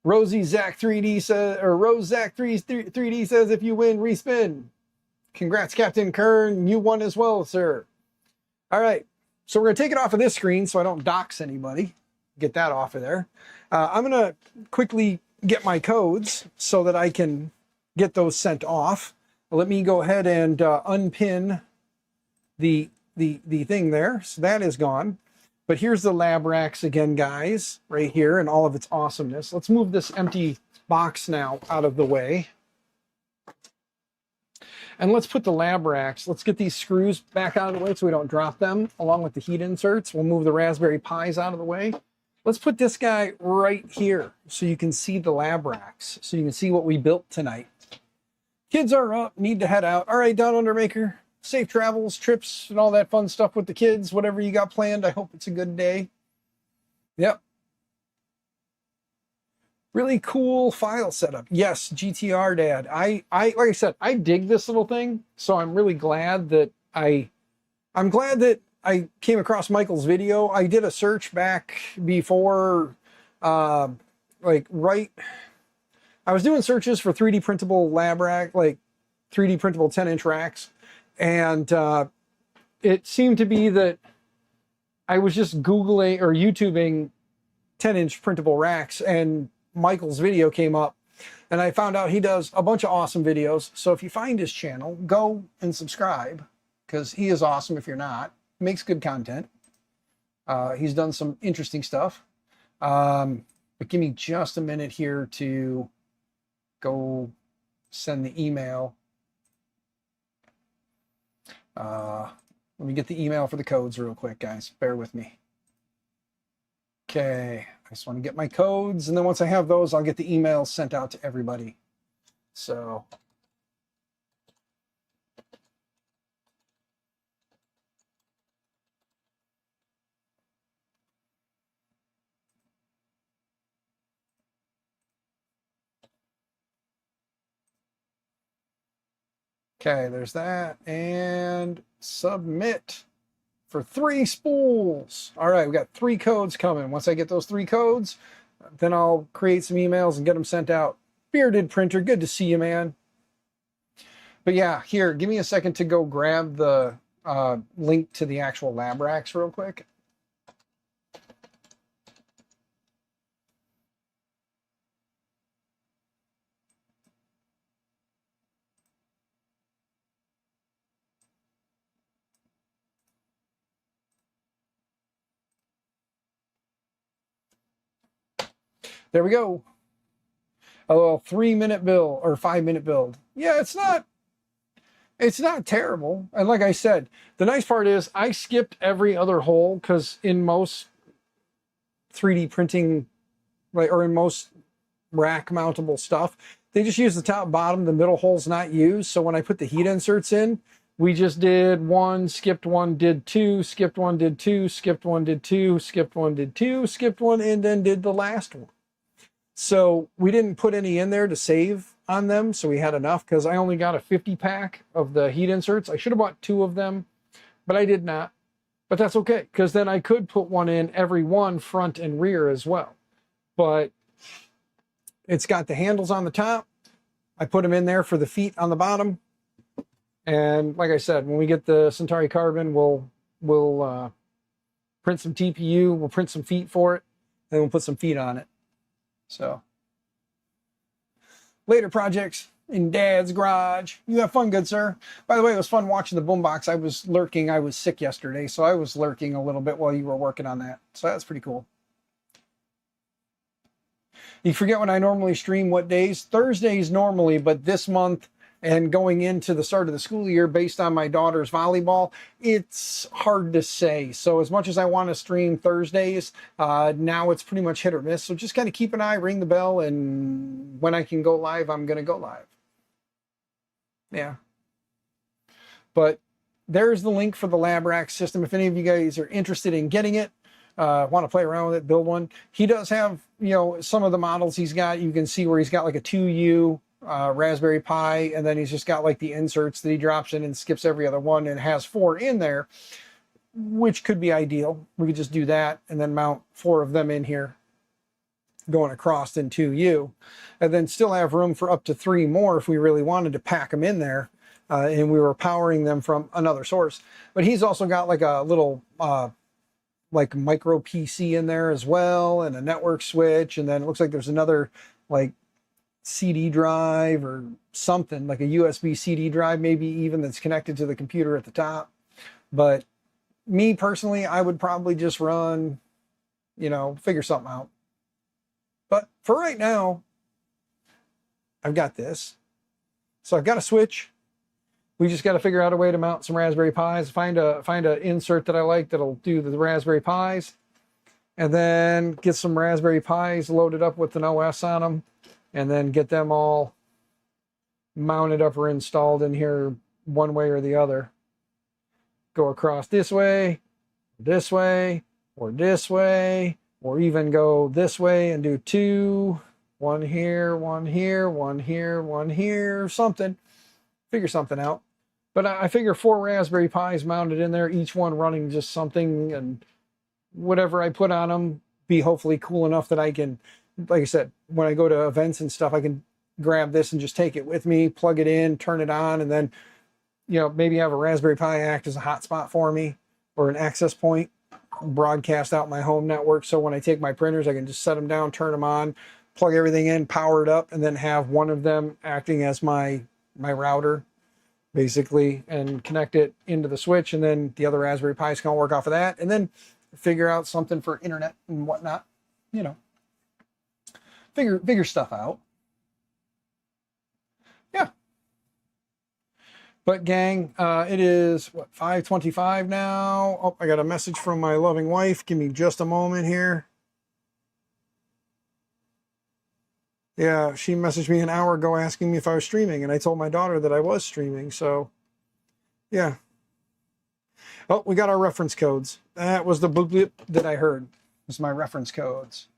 Rosie Zach 3D says, or Rose Zach 3D says, if you win, respin. Congrats, Captain Kern. You won as well, sir. All right. So we're going to take it off of this screen so I don't dox anybody. Get that off of there. I'm going to quickly get my codes so that I can get those sent off. Let me go ahead and unpin the thing there. So that is gone. But here's the LabRax again, guys, right here and all of its awesomeness. Let's move this empty box now out of the way. And let's put the LabRax. Let's get these screws back out of the way so we don't drop them, along with the heat inserts. We'll move the Raspberry Pis out of the way. Let's put this guy right here so you can see the LabRax, so you can see what we built tonight. Kids are up, need to head out. All right, Down Undermaker, safe travels, trips, and all that fun stuff with the kids. Whatever you got planned, I hope it's a good day. Yep. Really cool file setup. Yes, GTR Dad. I like I said, I dig this little thing, so I'm really glad that I'm glad that I came across Michael's video. I did a search back before, I was doing searches for 3D printable lab rack, like 3D printable 10-inch racks. And it seemed to be that I was just Googling or YouTubing 10-inch printable racks, and Michael's video came up. And I found out he does a bunch of awesome videos. So if you find his channel, go and subscribe, because he is awesome if you're not. Makes good content. He's done some interesting stuff. But give me just a minute here to go send the email. Let me get the email for the codes real quick, guys. Bear with me. Okay, I just want to get my codes, and then once I have those, I'll get the emails sent out to everybody. So... Okay, there's that, and submit for 3 spools. All right, we got 3 codes coming. Once I get those 3 codes, then I'll create some emails and get them sent out. Bearded Printer, good to see you, man. But yeah, here, give me a second to go grab the link to the actual LabRax real quick. There we go. A little 3-minute build or 5-minute build. Yeah, it's not terrible. And like I said, the nice part is I skipped every other hole, because in most 3D printing, or in most rack mountable stuff, they just use the top, bottom, the middle hole's not used. So when I put the heat inserts in, we just did 1, skipped 1, did 2, skipped 1, did 2, skipped 1, did 2, skipped 1, did 2, skipped 1, and then did the last one. So we didn't put any in there to save on them, so we had enough, because I only got a 50 pack of the heat inserts. I should have bought 2 of them, but I did not. But that's okay, because then I could put one in every one, front and rear as well. But it's got the handles on the top. I put them in there for the feet on the bottom. And like I said, when we get the Centauri Carbon, we'll print some TPU, we'll print some feet for it, and we'll put some feet on it. So, later projects in Dad's garage. You have fun, good sir. By the way, it was fun watching the boombox. I was lurking. I was sick yesterday, so I was lurking a little bit while you were working on that. So that's pretty cool. You forget when I normally stream what days? Thursdays normally, but this month and going into the start of the school year, based on my daughter's volleyball, it's hard to say. So as much as I want to stream Thursdays, now it's pretty much hit or miss. So just kind of keep an eye, ring the bell, and when I can go live, I'm going to go live. Yeah. But there's the link for the LabRax system. If any of you guys are interested in getting it, want to play around with it, build one. He does have, you know, some of the models he's got. You can see where he's got like a 2U Raspberry Pi, and then he's just got like the inserts that he drops in and skips every other one, and has 4 in there, which could be ideal. We could just do that and then mount 4 of them in here going across in 2U, and then still have room for up to 3 more if we really wanted to pack them in there, and we were powering them from another source. But he's also got like a little like micro PC in there as well, and a network switch, and then it looks like there's another like CD drive or something, like a USB CD drive maybe even, that's connected to the computer at the top. But me personally, I would probably just run, you know, figure something out. But for right now, I've got this. So I've got a switch. We just got to figure out a way to mount some Raspberry Pis, find a insert that I like that'll do the Raspberry Pis, and then get some Raspberry Pis loaded up with an OS on them, and then get them all mounted up or installed in here one way or the other. Go across this way, or this way, or even go this way and do 2, 1 here, 1 here, 1 here, 1 here, something. Figure something out. But I figure 4 Raspberry Pis mounted in there, each one running just something, and whatever I put on them be hopefully cool enough that I can, like I said, when I go to events and stuff, I can grab this and just take it with me, plug it in, turn it on, and then, you know, maybe have a Raspberry Pi act as a hotspot for me, or an access point, broadcast out my home network. So when I take my printers, I can just set them down, turn them on, plug everything in, power it up, and then have one of them acting as my router, basically, and connect it into the switch, and then the other Raspberry Pis can all work off of that, and then figure out something for internet and whatnot, you know, figure stuff out. Yeah. But gang, it is what, 5:25 now. Oh, I got a message from my loving wife. Give me just a moment here. Yeah, she messaged me an hour ago asking me if I was streaming, and I told my daughter that I was streaming, so yeah. Oh, we got our reference codes. That was the bloop that I heard. Was my reference codes.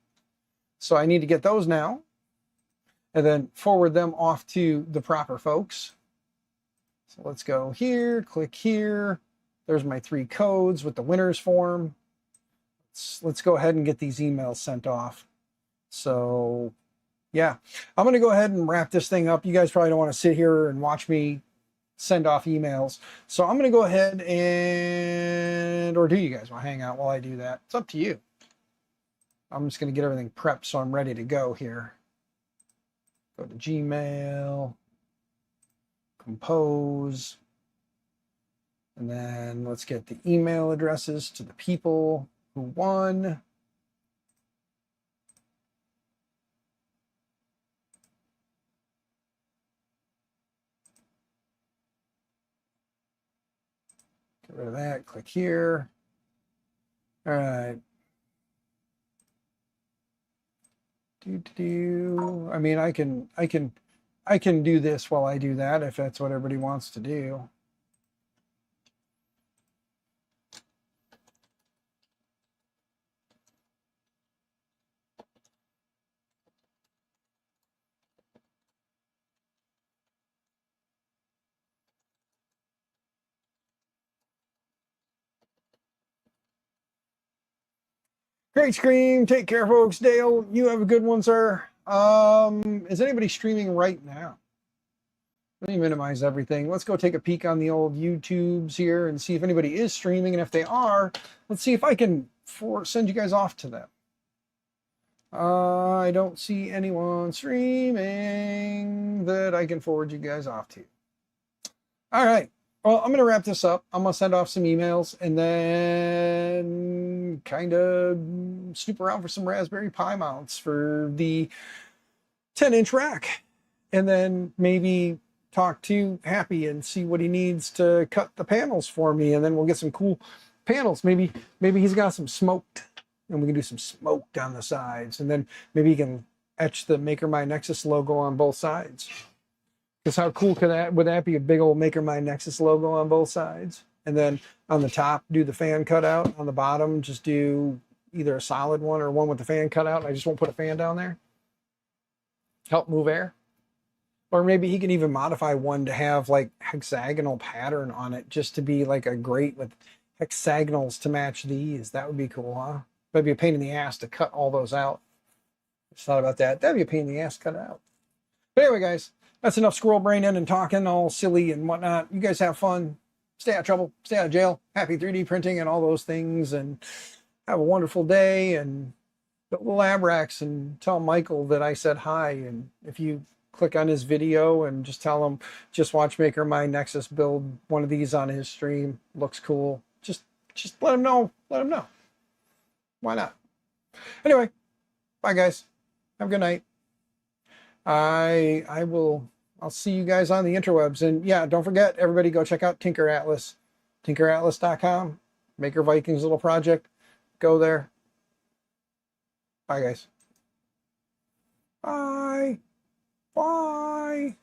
So I need to get those now, and then forward them off to the proper folks. So let's go here, click here. There's my 3 codes with the winners form. Let's go ahead and get these emails sent off. So yeah, I'm going to go ahead and wrap this thing up. You guys probably don't want to sit here and watch me send off emails. So I'm going to go ahead and, or do you guys want to hang out while I do that? It's up to you. I'm just going to get everything prepped so I'm ready to go here. Go to Gmail, compose, and then let's get the email addresses to the people who won. Get rid of that, click here. All right. I mean, I can do this while I do that if that's what everybody wants to do. Great scream. Take care, folks. Dale, you have a good one, sir. Is anybody streaming right now? Let me minimize everything. Let's go take a peek on the old YouTubes here and see if anybody is streaming. And if they are, let's see if I can send you guys off to them. I don't see anyone streaming that I can forward you guys off to. All right. Well, I'm going to wrap this up. I'm going to send off some emails and then kind of snoop around for some Raspberry Pi mounts for the 10-inch rack. And then maybe talk to Happy and see what he needs to cut the panels for me. And then we'll get some cool panels. Maybe he's got some smoked and we can do some smoke down the sides. And then maybe he can etch the Maker My Nexus logo on both sides. Because how cool would that be? A big old Maker My Nexus logo on both sides. And then on the top, do the fan cutout. On the bottom, just do either a solid one or one with the fan cutout. I just won't put a fan down there. Help move air. Or maybe he can even modify one to have like hexagonal pattern on it, just to be like a grate with hexagonals to match these. That would be cool, huh? That'd be a pain in the ass to cut all those out. Just thought about that. That'd be a pain in the ass to cut out. But anyway, guys, that's enough squirrel braining and talking all silly and whatnot. You guys have fun. Stay out of trouble. Stay out of jail. Happy 3D printing and all those things. And have a wonderful day. And go to LabRax and tell Michael that I said hi. And if you click on his video and just tell him, just watch Maker My Nexus build one of these on his stream. Looks cool. Just let him know. Let him know. Why not? Anyway, bye guys. Have a good night. I'll see you guys on the interwebs. And yeah, don't forget, everybody go check out Tinker Atlas. TinkerAtlas.com. Maker Vikings little project. Go there. Bye guys. Bye. Bye.